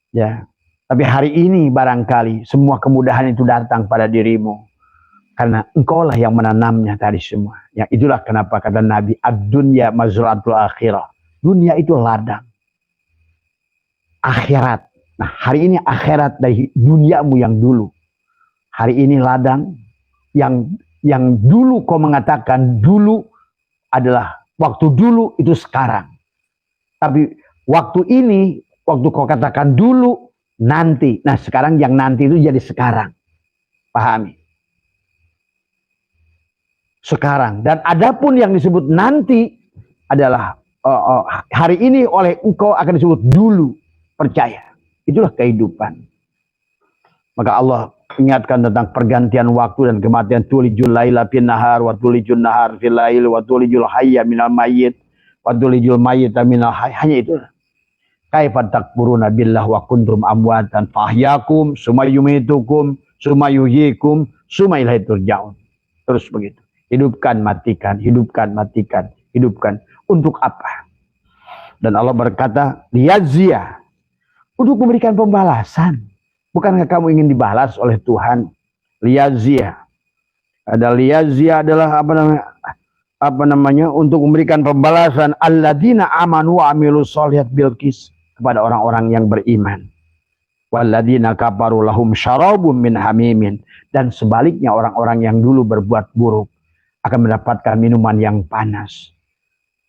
Ya. Tapi hari ini barangkali semua kemudahan itu datang pada dirimu. Karena engkaulah yang menanamnya tadi semua. Yang itulah kenapa kata Nabi, ad-dunya mazra'atul akhirah. Dunia itu ladang. Akhirat. Nah hari ini akhirat dari duniamu yang dulu. Hari ini ladang yang dulu kau mengatakan dulu adalah waktu dulu itu sekarang. Tapi waktu ini, waktu kau katakan dulu, nanti. Nah sekarang yang nanti itu jadi sekarang. Pahami? Sekarang. Dan adapun yang disebut nanti adalah hari ini oleh engkau akan disebut dulu. Percaya. Itulah kehidupan. Maka Allah ingatkan tentang pergantian waktu dan kematian. Tulijul laila fin nahar wa tulijul nahar fil lail wa tulijul hayya minal mayyit wa tulijul mayyita minal hayy. Hanya itu. Kaifa takfuruna billah wa kuntum amwatan fahyakum summa yumitukum summa yuhyikum summa ilaihi turja'un. Terus begitu. Hidupkan, matikan, hidupkan, matikan, hidupkan. Untuk apa? Dan Allah berkata, liyajziya, untuk memberikan pembalasan. Bukankah kamu ingin dibalas oleh Tuhan? Liyajziya. Ada liyajziya adalah apa namanya? Untuk memberikan pembalasan alladzina amanu wa amilus sholihat bil qis, kepada orang-orang yang beriman. Walladzina kafaru lahum syarabun min hamimin, dan sebaliknya orang-orang yang dulu berbuat buruk akan mendapatkan minuman yang panas,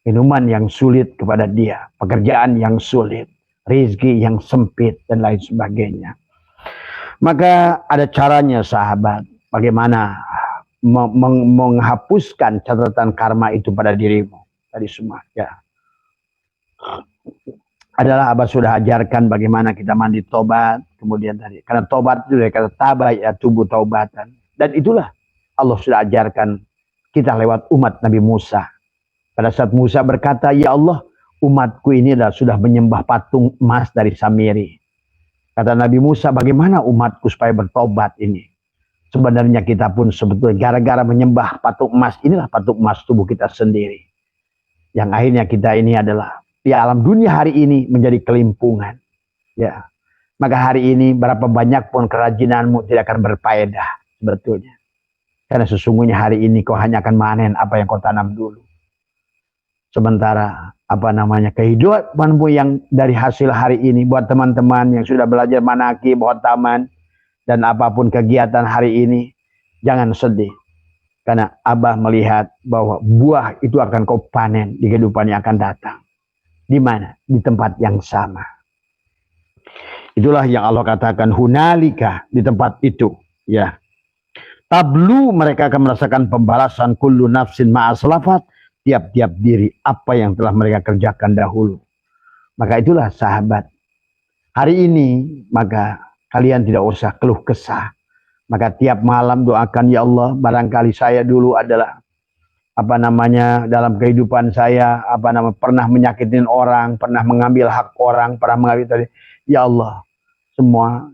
minuman yang sulit kepada dia, pekerjaan yang sulit, rezeki yang sempit, dan lain sebagainya. Maka ada caranya sahabat, bagaimana menghapuskan catatan karma itu pada dirimu. Tadi semua ya adalah Abah sudah ajarkan bagaimana kita mandi tobat. Kemudian tadi, karena tobat itu dari kata tabah, ya tubuh taubatan. Dan itulah Allah sudah ajarkan kita lewat umat Nabi Musa. Pada saat Musa berkata, ya Allah, umatku ini sudah menyembah patung emas dari Samiri. Kata Nabi Musa, bagaimana umatku supaya bertobat ini? Sebenarnya kita pun sebetulnya gara-gara menyembah patung emas, inilah patung emas tubuh kita sendiri. Yang akhirnya kita ini adalah di alam dunia hari ini menjadi kelimpungan. Ya, maka hari ini berapa banyak pun kerajinanmu tidak akan berfaedah sebetulnya. Karena sesungguhnya hari ini kau hanya akan manen apa yang kau tanam dulu. Sementara kehidupanmu yang dari hasil hari ini, buat teman-teman yang sudah belajar manaqib, khotaman, dan apapun kegiatan hari ini, jangan sedih. Karena Abah melihat bahwa buah itu akan kau panen di kehidupan yang akan datang. Di mana? Di tempat yang sama. Itulah yang Allah katakan hunalika, di tempat itu. Ya. Tablu, mereka akan merasakan pembalasan kullu nafsin ma'aslafat, tiap-tiap diri apa yang telah mereka kerjakan dahulu. Maka itulah sahabat. Hari ini maka kalian tidak usah keluh kesah. Maka tiap malam doakan, ya Allah, barangkali saya dulu adalah dalam kehidupan saya pernah menyakitin orang, pernah mengambil hak orang, pernah mengambil tadi. Ya Allah,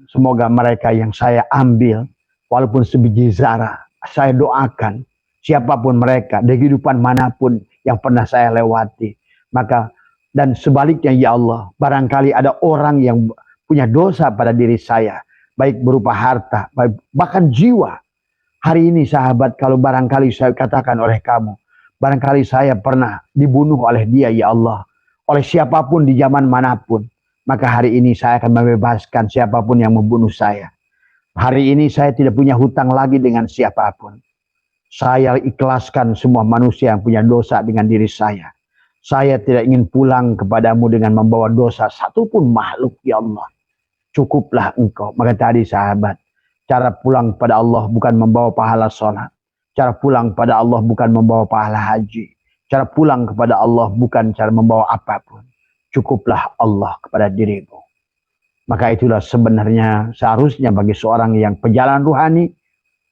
semoga mereka yang saya ambil walaupun sebiji zarah, saya doakan siapapun mereka di kehidupan manapun yang pernah saya lewati. Maka dan sebaliknya, ya Allah, barangkali ada orang yang punya dosa pada diri saya, baik berupa harta, bahkan jiwa. Hari ini sahabat, kalau barangkali saya katakan oleh kamu, barangkali saya pernah dibunuh oleh dia, ya Allah, oleh siapapun di zaman manapun, maka hari ini saya akan membebaskan siapapun yang membunuh saya. Hari ini saya tidak punya hutang lagi dengan siapapun. Saya ikhlaskan semua manusia yang punya dosa dengan diri saya. Saya tidak ingin pulang kepadamu dengan membawa dosa satupun makhluk, ya Allah. Cukuplah engkau. Maka tadi sahabat, cara pulang pada Allah bukan membawa pahala sholat. Cara pulang pada Allah bukan membawa pahala haji. Cara pulang kepada Allah bukan cara membawa apapun. Cukuplah Allah kepada dirimu. Maka itulah sebenarnya seharusnya bagi seorang yang pejalan ruhani,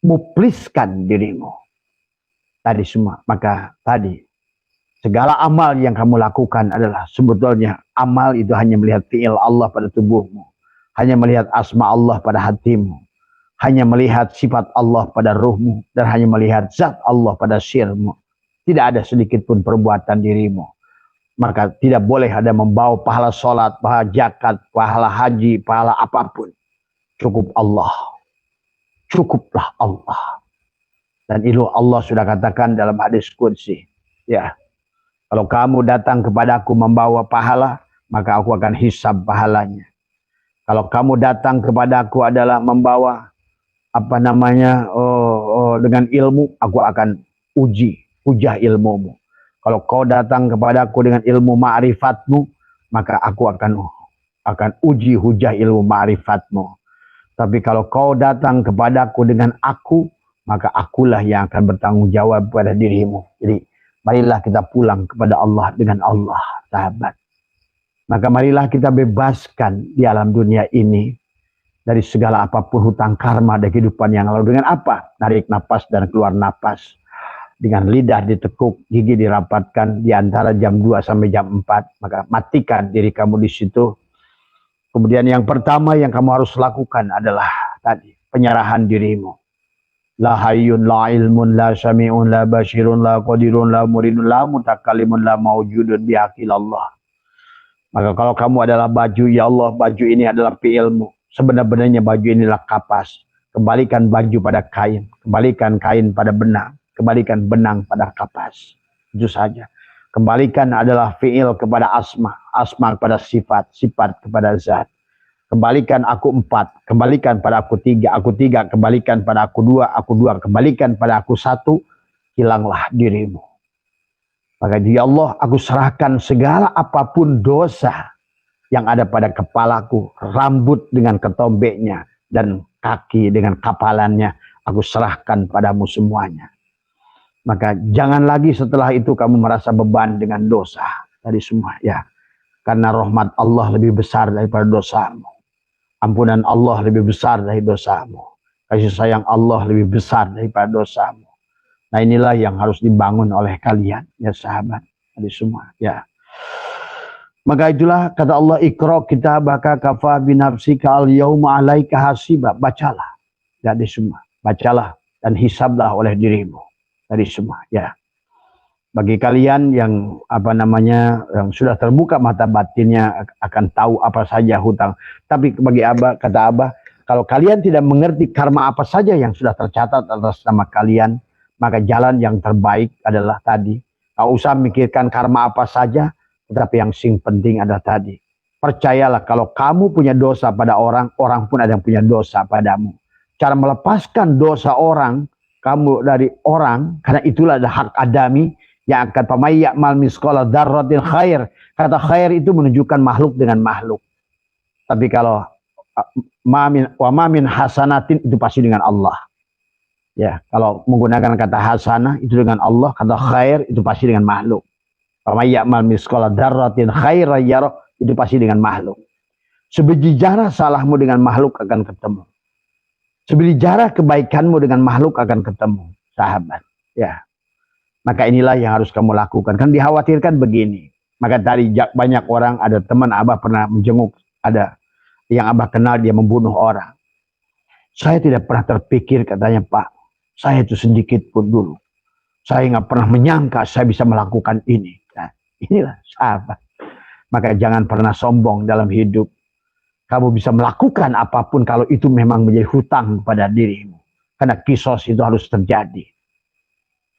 mupliskan dirimu. Tadi semua. Maka tadi, segala amal yang kamu lakukan adalah sebetulnya amal itu hanya melihat fi'il Allah pada tubuhmu. Hanya melihat asma Allah pada hatimu. Hanya melihat sifat Allah pada ruhmu. Dan hanya melihat zat Allah pada sirmu. Tidak ada sedikit pun perbuatan dirimu. Maka tidak boleh ada membawa pahala sholat, pahala zakat, pahala haji, pahala apapun. Cukup Allah. Cukuplah Allah. Dan itu Allah sudah katakan dalam hadis qudsi. Ya, kalau kamu datang kepadaku membawa pahala, maka aku akan hisab pahalanya. Kalau kamu datang kepadaku adalah membawa dengan ilmu, aku akan hujah ilmumu. Kalau kau datang kepadaku dengan ilmu ma'rifatmu, maka aku akan uji hujah ilmu ma'rifatmu. Tapi kalau kau datang kepadaku dengan aku, maka akulah yang akan bertanggung jawab pada dirimu. Jadi marilah kita pulang kepada Allah dengan Allah, sahabat. Maka marilah kita bebaskan di alam dunia ini dari segala apapun hutang karma dari kehidupan yang lalu. Dengan apa? Narik napas dan keluar napas. Dengan lidah ditekuk, gigi dirapatkan di antara jam 2 sampai jam 4. Maka matikan diri kamu di situ. Kemudian yang pertama yang kamu harus lakukan adalah tadi penyerahan dirimu. La hayyun la ilmun la sami'un la basirun la qadirun la muridun la mutakallimun la mawjudun bihaqilallah. Maka kalau kamu adalah baju, ya Allah, baju ini adalah fi'ilmu. Sebenar-benarnya baju inilah kapas. Kembalikan baju pada kain, kembalikan kain pada benang, kembalikan benang pada kapas. Itu saja. Kembalikan adalah fi'il kepada asma, asma kepada sifat, sifat kepada zat. Kembalikan aku 4, kembalikan pada aku 3, kembalikan pada aku 2, kembalikan pada aku 1, hilanglah dirimu. Maka ya Allah, aku serahkan segala apapun dosa yang ada pada kepalaku, rambut dengan ketombeknya, dan kaki dengan kapalannya, aku serahkan padamu semuanya. Maka jangan lagi setelah itu kamu merasa beban dengan dosa tadi semua, ya. Karena rahmat Allah lebih besar daripada dosamu. Ampunan Allah lebih besar dari dosamu. Kasih sayang Allah lebih besar daripada dosamu. Nah, inilah yang harus dibangun oleh kalian, ya sahabat. Tadi semua, ya. Maka itulah kata Allah, Iqra kitabaka kafa binafsika al-yawma 'alaika hasiba. Bacalah. Jadi semua, bacalah dan hisablah oleh dirimu. Tadi semua, ya. Bagi kalian yang yang sudah terbuka mata batinnya akan tahu apa saja hutang. Tapi bagi Abah, kata Abah, kalau kalian tidak mengerti karma apa saja yang sudah tercatat atas nama kalian, maka jalan yang terbaik adalah tadi. Tak usah mikirkan karma apa saja, tetapi yang sing penting adalah tadi. Percayalah kalau kamu punya dosa pada orang, orang pun ada yang punya dosa padamu. Cara melepaskan dosa orang, kamu dari orang, karena itulah ada hak adami, yang akan pamayya mal misqala dzarratin khair. Kata khair itu menunjukkan makhluk dengan makhluk. Tapi kalau wa mamin hasanatin itu pasti dengan Allah. Ya, kalau menggunakan kata hasanah itu dengan Allah, kata khair itu pasti dengan makhluk. Pamayya mal misqala dzarratin khairan yarah itu pasti dengan makhluk. Sebiji jarah salahmu dengan makhluk akan ketemu. Sebiji jarah kebaikanmu dengan makhluk akan ketemu, sahabat. Ya. Maka inilah yang harus kamu lakukan. Kan dikhawatirkan begini. Maka dari banyak orang, ada teman Abah pernah menjenguk, ada yang Abah kenal dia membunuh orang. Saya tidak pernah terpikir, katanya, Pak, saya itu sedikit pun dulu. Saya nggak pernah menyangka saya bisa melakukan ini. Nah, inilah sahabat. Maka jangan pernah sombong dalam hidup. Kamu bisa melakukan apapun kalau itu memang menjadi hutang pada dirimu. Karena kisos itu harus terjadi.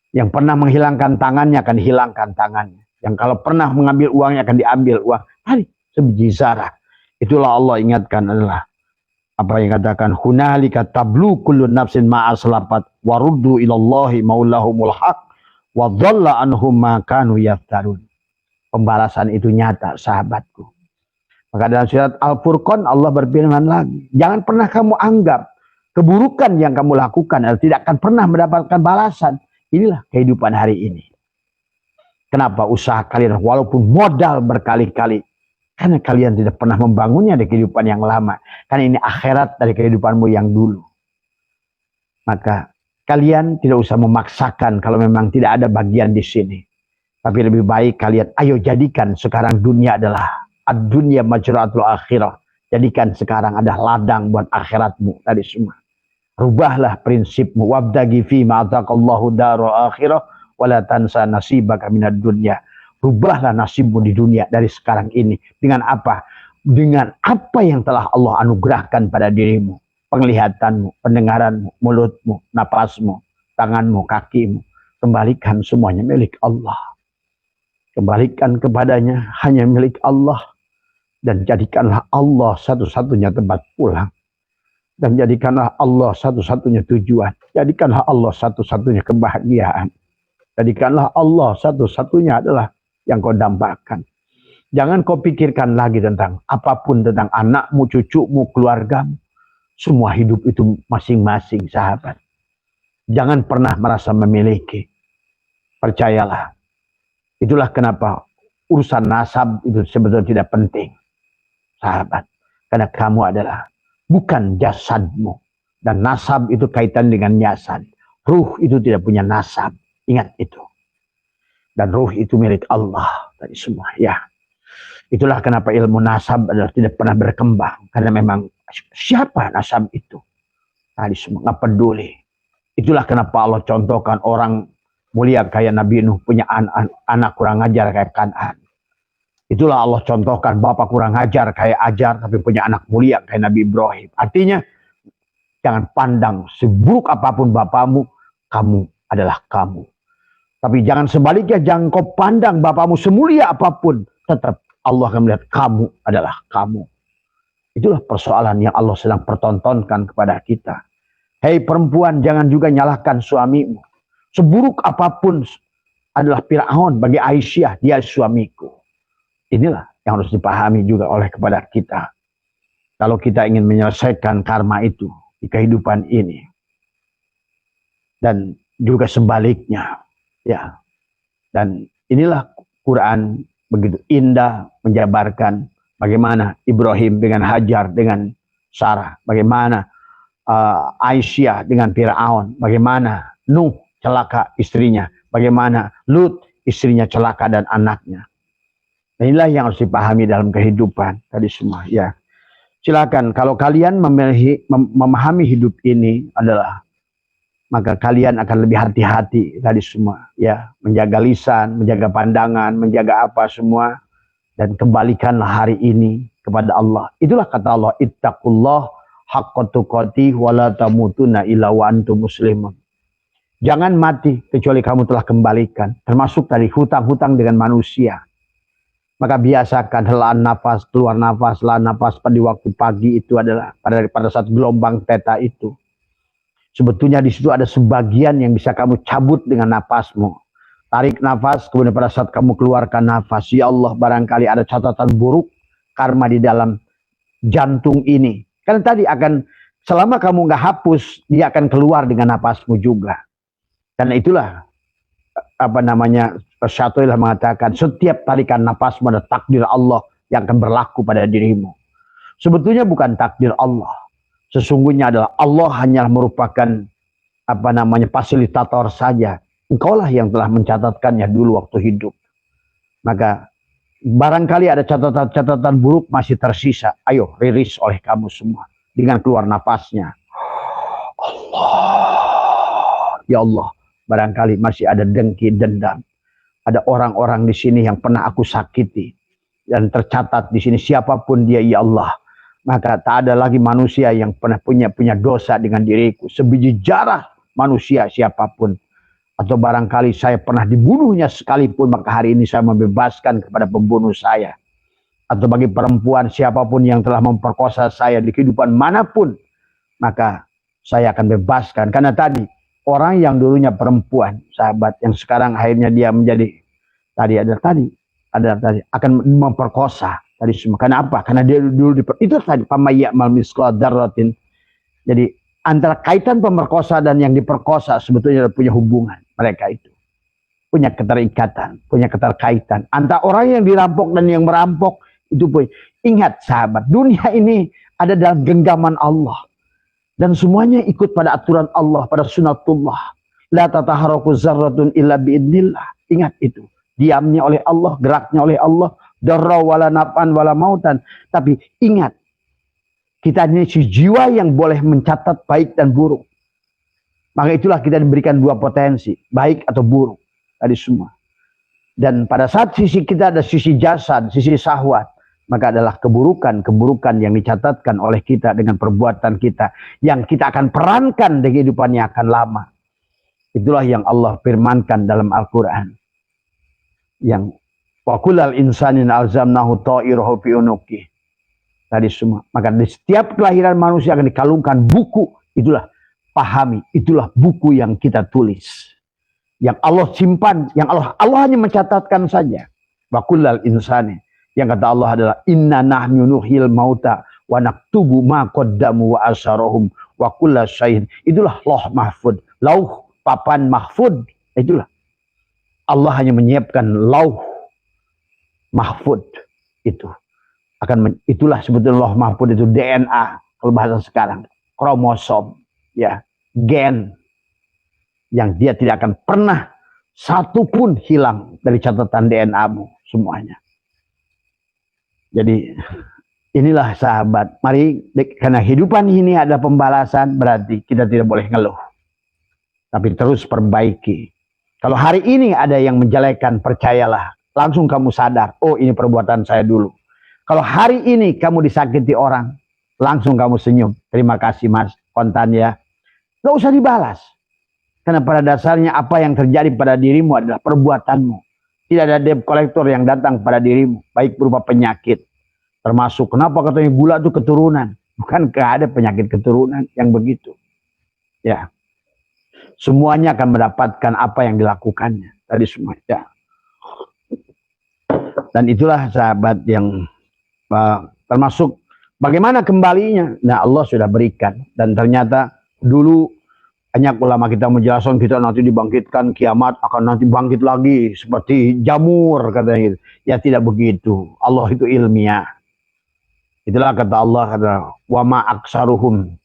Yang pernah menghilangkan tangannya akan dihilangkan tangannya. Yang kalau pernah mengambil uangnya akan diambil uang. Tadi sebiji zarah. Itulah Allah ingatkan adalah apa yang katakan hunalika tablu kullu nafsin ma aslafat waruddu ilallahi maulahumul haq wa dhalla anhum ma kanu yaftarun. Pembalasan itu nyata, sahabatku. Maka dalam surat Al-Furqan Allah berfirman lagi, jangan pernah kamu anggap keburukan yang kamu lakukan tidak akan pernah mendapatkan balasan. Inilah kehidupan hari ini. Kenapa usaha kalian walaupun modal berkali-kali? Karena kalian tidak pernah membangunnya di kehidupan yang lama. Karena ini akhirat dari kehidupanmu yang dulu. Maka kalian tidak usah memaksakan kalau memang tidak ada bagian di sini. Tapi lebih baik kalian ayo jadikan sekarang dunia adalah ad-dunya majra'atul akhirah. Jadikan sekarang ada ladang buat akhiratmu tadi semua. Rubahlah prinsipmu. Wabdagi fi ma'ataqallahu daru akhirah wala tansa nasibaka minad dunya. Rubahlah nasibmu di dunia dari sekarang ini. Dengan apa? Dengan apa yang telah Allah anugerahkan pada dirimu. Penglihatanmu, pendengaranmu, mulutmu, napasmu, tanganmu, kakimu. Kembalikan semuanya milik Allah. Kembalikan kepadanya hanya milik Allah. Dan jadikanlah Allah satu-satunya tempat pulang. Dan jadikanlah Allah satu-satunya tujuan. Jadikanlah Allah satu-satunya kebahagiaan. Jadikanlah Allah satu-satunya adalah yang kau dambakan. Jangan kau pikirkan lagi tentang apapun, tentang anakmu, cucumu, keluargamu. Semua hidup itu masing-masing, sahabat. Jangan pernah merasa memiliki. Percayalah. Itulah kenapa urusan nasab itu sebetulnya tidak penting, sahabat. Karena kamu adalah bukan jasadmu. Dan nasab itu kaitan dengan jasad. Ruh itu tidak punya nasab. Ingat itu. Dan ruh itu milik Allah. Tadi semua. Ya. Itulah kenapa ilmu nasab adalah tidak pernah berkembang. Karena memang siapa nasab itu? Tadi semua nggak peduli. Itulah kenapa Allah contohkan orang mulia kayak Nabi Nuh punya anak kurang ajar kayak Kan'an. Itulah Allah contohkan bapak kurang ajar kayak Ajar tapi punya anak mulia kayak Nabi Ibrahim. Artinya jangan pandang seburuk apapun bapamu, kamu adalah kamu. Tapi jangan sebaliknya, jangan kau pandang bapamu semulia apapun, tetap Allah akan melihat kamu adalah kamu. Itulah persoalan yang Allah sedang pertontonkan kepada kita. Hei perempuan, jangan juga nyalahkan suamimu. Seburuk apapun adalah Fir'aun bagi Aisyah, dia suamiku. Inilah yang harus dipahami juga oleh kepada kita. Kalau kita ingin menyelesaikan karma itu di kehidupan ini. Dan juga sebaliknya. Ya. Dan inilah Quran begitu indah menjabarkan bagaimana Ibrahim dengan Hajar, dengan Sarah. Bagaimana Aisyah dengan Fir'aun, bagaimana Nuh celaka istrinya, bagaimana Lut istrinya celaka dan anaknya. Dan inilah yang harus dipahami dalam kehidupan tadi semua. Ya, silakan kalau kalian memahami hidup ini adalah, maka kalian akan lebih hati-hati tadi semua. Ya, menjaga lisan, menjaga pandangan, menjaga apa semua, dan kembalikanlah hari ini kepada Allah. Itulah kata Allah, ittaqullah haqqa tuqatih wa la tamutunna illa wa antum muslimun. Jangan mati kecuali kamu telah kembalikan, termasuk dari hutang-hutang dengan manusia. Maka biasakan helaan nafas, keluar nafas, helaan nafas pada waktu pagi itu adalah pada saat gelombang theta itu. Sebetulnya di situ ada sebagian yang bisa kamu cabut dengan nafasmu. Tarik nafas, kemudian pada saat kamu keluarkan nafas, ya Allah, barangkali ada catatan buruk karma di dalam jantung ini. Karena tadi akan, selama kamu nggak hapus, dia akan keluar dengan napasmu juga. Karena itulah, apa namanya, Syaikhullah mengatakan, setiap tarikan napasmu ada takdir Allah yang akan berlaku pada dirimu. Sebetulnya bukan takdir Allah. Sesungguhnya adalah Allah hanya merupakan, apa namanya, fasilitator saja. Engkaulah yang telah mencatatkannya dulu waktu hidup. Maka barangkali ada catatan-catatan buruk masih tersisa. Ayo rilis oleh kamu semua dengan keluar nafasnya. Allah, ya Allah, barangkali masih ada dengki, dendam. Ada orang-orang di sini yang pernah aku sakiti dan tercatat di sini siapapun dia, ya Allah. Maka tak ada lagi manusia yang pernah punya dosa dengan diriku. Sebiji jarah manusia siapapun. Atau barangkali saya pernah dibunuhnya sekalipun, maka hari ini saya membebaskan kepada pembunuh saya. Atau bagi perempuan siapapun yang telah memperkosa saya di kehidupan manapun, maka saya akan bebaskan. Karena tadi, orang yang dulunya perempuan, sahabat, yang sekarang akhirnya dia menjadi, akan memperkosa. Tadi semua. Karena apa? Karena dia dulu itu tadi, pamayya'mal misqala dzarratin. Jadi, antara kaitan pemerkosa dan yang diperkosa sebetulnya punya hubungan. Mereka itu punya keterikatan, punya keterkaitan. Antara orang yang dirampok dan yang merampok itu pun. Ingat sahabat, dunia ini ada dalam genggaman Allah. Dan semuanya ikut pada aturan Allah, pada sunatullah. La tataharaku zarratun illa biidnillah. Ingat itu. Diamnya oleh Allah, geraknya oleh Allah. Darra wala naf'an wala mautan. Tapi ingat, kita ini si jiwa yang boleh mencatat baik dan buruk. Maka itulah kita diberikan dua potensi, baik atau buruk. Tadi semua. Dan pada saat sisi kita ada sisi jasad, sisi syahwat, maka adalah keburukan yang dicatatkan oleh kita dengan perbuatan kita, yang kita akan perankan di kehidupan yang akan lama. Itulah yang Allah firmankan dalam Al-Quran. Yang wa kullal insanin alzamnahu ta'irahu fi unuqih. Tadi semua. Maka di setiap kelahiran manusia akan dikalungkan buku. Itulah, pahami. Itulah buku yang kita tulis. Yang Allah simpan. Yang Allah hanya mencatatkan saja. Wa kullal insani. Yang kata Allah adalah inna nahnu nuhyil mauta wa naktubu ma qaddamu wa asarahum wa kulla syai'in. Itulah lauh mahfud. Lauh, papan mahfud. Itulah. Allah hanya menyiapkan lauh mahfud itu. Itulah sebetulnya lauh mahfud itu DNA kalau bahasa sekarang, kromosom, ya, gen yang dia tidak akan pernah satu pun hilang dari catatan DNA-mu semuanya. Jadi inilah sahabat, mari, karena hidupan ini ada pembalasan, berarti kita tidak boleh ngeluh, tapi terus perbaiki. Kalau hari ini ada yang menjelekkan, percayalah, langsung kamu sadar, oh ini perbuatan saya dulu. Kalau hari ini kamu disakiti orang, langsung kamu senyum, terima kasih mas, kontan ya. Gak usah dibalas. Karena pada dasarnya apa yang terjadi pada dirimu adalah perbuatanmu. Tidak ada debt collector yang datang pada dirimu, baik berupa penyakit. Termasuk kenapa katanya gula itu keturunan. Bukankah ada penyakit keturunan yang begitu? Ya. Semuanya akan mendapatkan apa yang dilakukannya. Tadi semua. Ya. Dan itulah sahabat yang termasuk bagaimana kembalinya. Nah Allah sudah berikan. Dan ternyata dulu banyak ulama kita menjelaskan kita nanti dibangkitkan, kiamat akan nanti bangkit lagi seperti jamur katanya gitu. Ya tidak begitu. Allah itu ilmiah. Itulah kata Allah, kata wa ma aksaruhum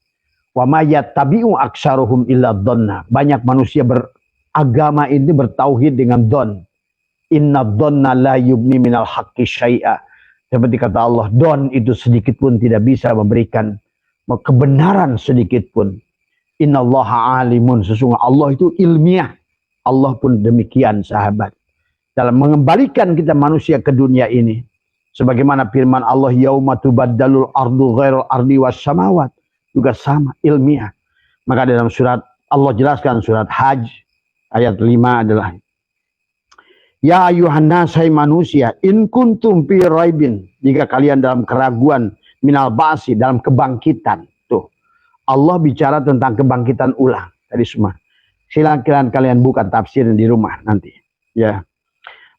wa ma yattabi'u aksaruhum illa dhanna. Banyak manusia beragama ini bertauhid dengan don. Inna dhanna la yubni minal haqqi syai'a. Seperti kata Allah, don itu sedikit pun tidak bisa memberikan kebenaran sedikit pun. Innallaha alimun, sesungguhnya Allah itu ilmiah. Allah pun demikian sahabat. Dalam mengembalikan kita manusia ke dunia ini. Sebagaimana firman Allah, yauma tubaddalul ardu ghairal ardi was samawat. Juga sama, ilmiah. Maka dalam surat, Allah jelaskan surat Hajj ayat 5 adalah, ya ayuhan nas, hai manusia, in kuntum fi raibin, jika kalian dalam keraguan, minal ba'si, dalam kebangkitan. Allah bicara tentang kebangkitan ulang tadi semua. Silakan kalian buka tafsir di rumah nanti. Ya.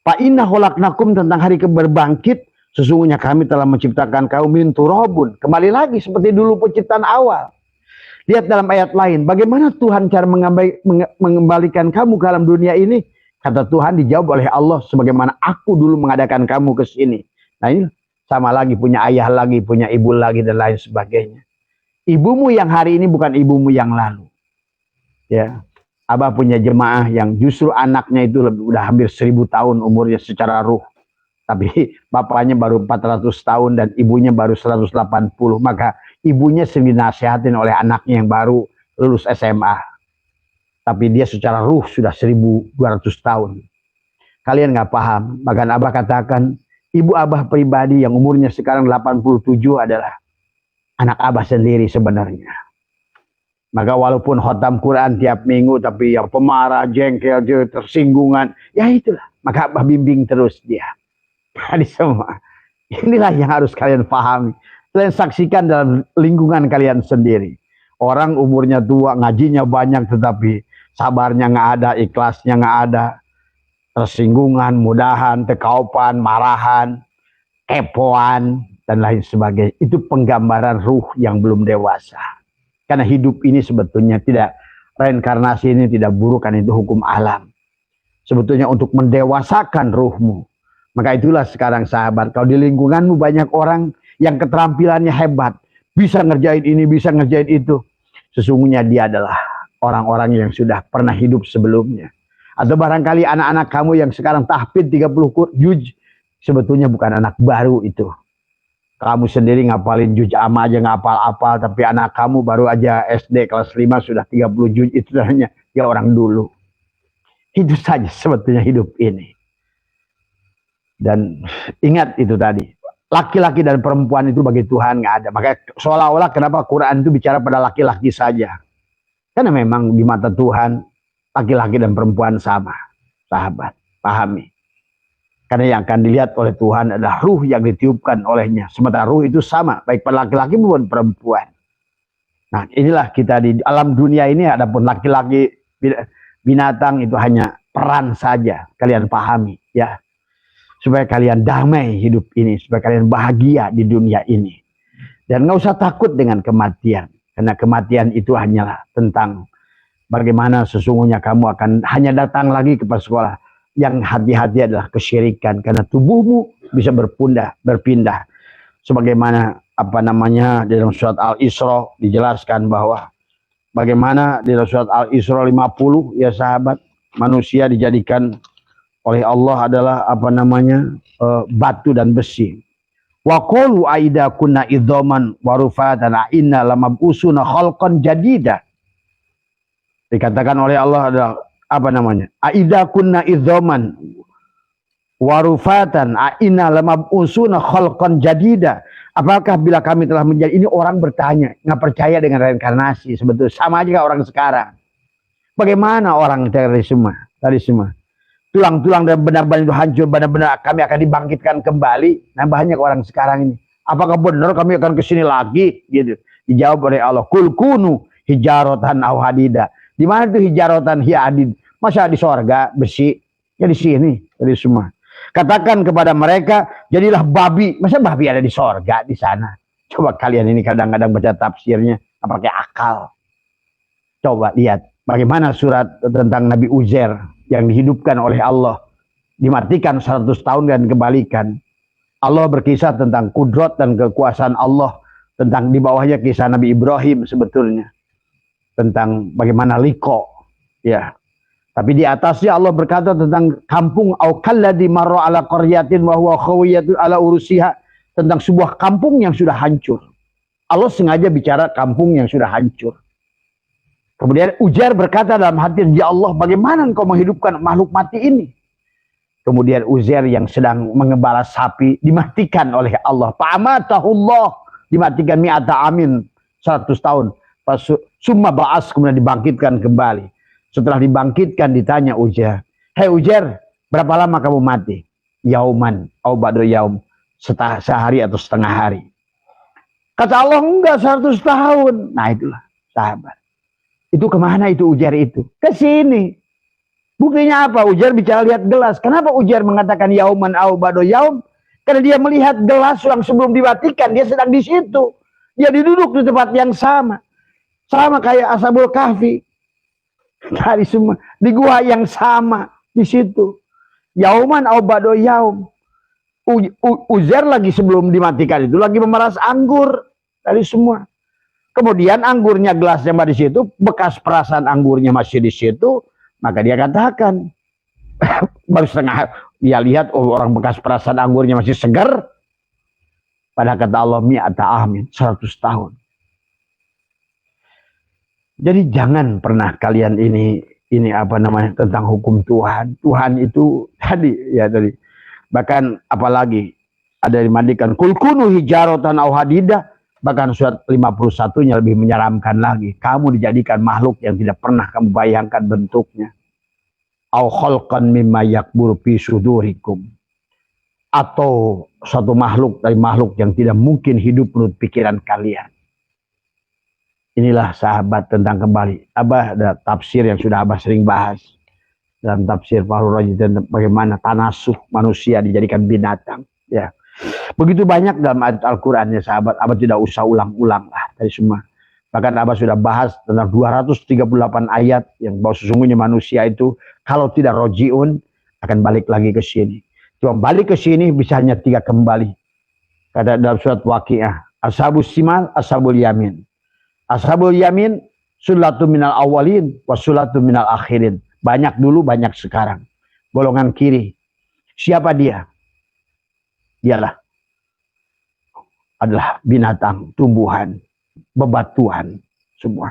Fa inna khalaqnakum, tentang hari berbangkit, sesungguhnya kami telah menciptakan kaum min turabun. Kembali lagi seperti dulu penciptaan awal. Lihat dalam ayat lain, bagaimana Tuhan cara mengembalikan kamu ke alam dunia ini? Kata Tuhan dijawab oleh Allah, sebagaimana aku dulu mengadakan kamu ke sini. Nah ini sama lagi, punya ayah lagi, punya ibu lagi, dan lain sebagainya. Ibumu yang hari ini bukan ibumu yang lalu. Ya, Abah punya jemaah yang justru anaknya itu udah hampir 1000 tahun umurnya secara ruh. Tapi bapaknya baru 400 tahun dan ibunya baru 180. Maka ibunya sering dinasihatin oleh anaknya yang baru lulus SMA. Tapi dia secara ruh sudah 1200 tahun. Kalian nggak paham. Bahkan Abah katakan, ibu Abah pribadi yang umurnya sekarang 87 adalah anak Abah sendiri sebenarnya. Maka walaupun khotam Quran tiap minggu, tapi yang pemarah, jengkel, tersinggungan, ya itulah. Maka Abah bimbing terus dia. Tadi semua. Inilah yang harus kalian pahami. Kalian saksikan dalam lingkungan kalian sendiri. Orang umurnya tua, ngajinya banyak, tetapi sabarnya nggak ada, ikhlasnya nggak ada. Tersinggungan, mudahan, tekaupan, marahan, kepoan, dan lain sebagainya. Itu penggambaran ruh yang belum dewasa. Karena hidup ini sebetulnya tidak, reinkarnasi ini tidak buruk, kan itu hukum alam. Sebetulnya untuk mendewasakan ruhmu. Maka itulah sekarang sahabat, kalau di lingkunganmu banyak orang yang keterampilannya hebat, bisa ngerjain ini, bisa ngerjain itu. Sesungguhnya dia adalah orang-orang yang sudah pernah hidup sebelumnya. Atau barangkali anak-anak kamu yang sekarang tahfidz 30 juz, sebetulnya bukan anak baru itu. Kamu sendiri ngapalin juz amma aja ngapal-apal, tapi anak kamu baru aja SD kelas 5 sudah 30 juz, itu hanya ya orang dulu. Itu saja sebetulnya hidup ini. Dan ingat itu tadi, laki-laki dan perempuan itu bagi Tuhan nggak ada. Makanya seolah-olah kenapa Quran itu bicara pada laki-laki saja. Karena memang di mata Tuhan, laki-laki dan perempuan sama. Sahabat, pahami. Karena yang akan dilihat oleh Tuhan adalah ruh yang ditiupkan olehnya. Sementara ruh itu sama, baik pada laki-laki maupun perempuan. Nah inilah kita di alam dunia ini, adapun laki-laki binatang itu hanya peran saja. Kalian pahami ya. Supaya kalian damai hidup ini, supaya kalian bahagia di dunia ini. Dan nggak usah takut dengan kematian. Karena kematian itu hanyalah tentang bagaimana sesungguhnya kamu akan hanya datang lagi ke sekolah. Yang hati-hati adalah kesyirikan, karena tubuhmu bisa berpindah. Sebagaimana dalam surat Al-Isra dijelaskan bahwa bagaimana di dalam surat Al-Isra 50 ya sahabat, manusia dijadikan oleh Allah adalah batu dan besi. Wa qalu aida kunna idzaman wa rufatan inna lamab'usuna khalqan jadida. Dikatakan oleh Allah adalah apa namanya? Aida kunna idzaman wa rufatan inna lamab'usuna khalqan jadida. Apakah bila kami telah menjadi, ini orang bertanya, nggak percaya dengan reinkarnasi, sebetulnya sama aja kayak orang sekarang. Bagaimana orang tadi semua, tulang-tulang dan benar-benar itu hancur, benar-benar kami akan dibangkitkan kembali. Nah banyak orang sekarang ini, apakah benar kami akan kesini lagi? Gitu. Dijawab oleh Allah, kul kunu hijaratan aw hadida. Di mana itu hijaratan hiya hadid? Masa di sorga besi? Ya di sini, dari semua. Katakan kepada mereka, jadilah babi. Masa babi ada di sorga di sana? Coba kalian ini kadang-kadang baca tafsirnya, apa pakai akal? Coba lihat bagaimana surat tentang Nabi Uzair yang dihidupkan oleh Allah, dimatikan 100 tahun dan kembalikan. Allah berkisah tentang kudrat dan kekuasaan Allah, tentang di bawahnya kisah Nabi Ibrahim sebetulnya, tentang bagaimana liko, ya. Tapi di atasnya Allah berkata tentang kampung au kalladzi marra ala qaryatin wa huwa khawiyatun ala urusiha, tentang sebuah kampung yang sudah hancur. Allah sengaja bicara kampung yang sudah hancur. Kemudian Uzair berkata dalam hati, ya Allah, bagaimana engkau menghidupkan makhluk mati ini? Kemudian Uzair yang sedang mengembala sapi dimatikan oleh Allah. Fa'amatahullah, dimatikan mi'ata amin, 100 tahun. Summa ba'as, kemudian dibangkitkan kembali. Setelah dibangkitkan ditanya Uzair, "Hei Uzair, berapa lama kamu mati?" "Yauman au ba'da yaum," sehari atau setengah hari. Kata Allah, enggak, 100 tahun. Nah itulah sahabat. Itu kemana itu Uzair itu? Ke sini. Buktinya apa? Uzair bicara lihat gelas. Kenapa Uzair mengatakan yauman au ba'da yaum? Karena dia melihat gelas yang sebelum dimatikan, dia sedang di situ. Dia duduk di tempat yang sama. Sama kayak Ashabul Kahfi. Dari semua di gua yang sama di situ. Yauman au ba'da yaum. Uzair lagi sebelum dimatikan itu lagi memeras anggur dari semua. Kemudian anggurnya gelasnya di situ, bekas perasan anggurnya masih di situ, maka dia katakan baru setengah dia lihat, oh, orang bekas perasan anggurnya masih segar. Pada kata Allah mi'ata amin, 100 tahun. Jadi jangan pernah kalian ini apa namanya tentang hukum Tuhan. Tuhan itu tadi bahkan apalagi ada dimandikan kul kunu hijaratan aw hadida, bahkan surat 51-nya lebih menyeramkan lagi. Kamu dijadikan makhluk yang tidak pernah kamu bayangkan bentuknya. Aw khalqan mimma yakbur fi sudurikum, atau suatu makhluk dari makhluk yang tidak mungkin hidup menurut pikiran kalian. Inilah sahabat tentang kembali. Abah ada tafsir yang sudah Abah sering bahas. Dalam tafsir Fahrul Razi tentang bagaimana tanasuh manusia dijadikan binatang. Ya. Begitu banyak dalam Al-Quran ya sahabat. Abah tidak usah ulang-ulang lah dari semua. Bahkan Abah sudah bahas tentang 238 ayat yang bahwa sesungguhnya manusia itu kalau tidak rojiun akan balik lagi ke sini. Cuma balik ke sini bisa hanya 3 kembali. Kata dalam surat Waqiah. Ashabus simal, ashabul yamin. Ashabul yamin sullatun minal awalin wa sullatun minal akhirin. Banyak dulu, banyak sekarang. Golongan kiri. Siapa dia? Dialah adalah binatang, tumbuhan, bebatuan, semua.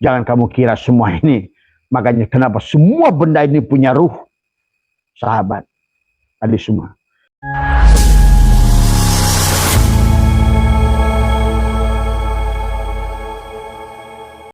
Jangan kamu kira semua ini. Makanya kenapa semua benda ini punya ruh? Sahabat. Tadi semua.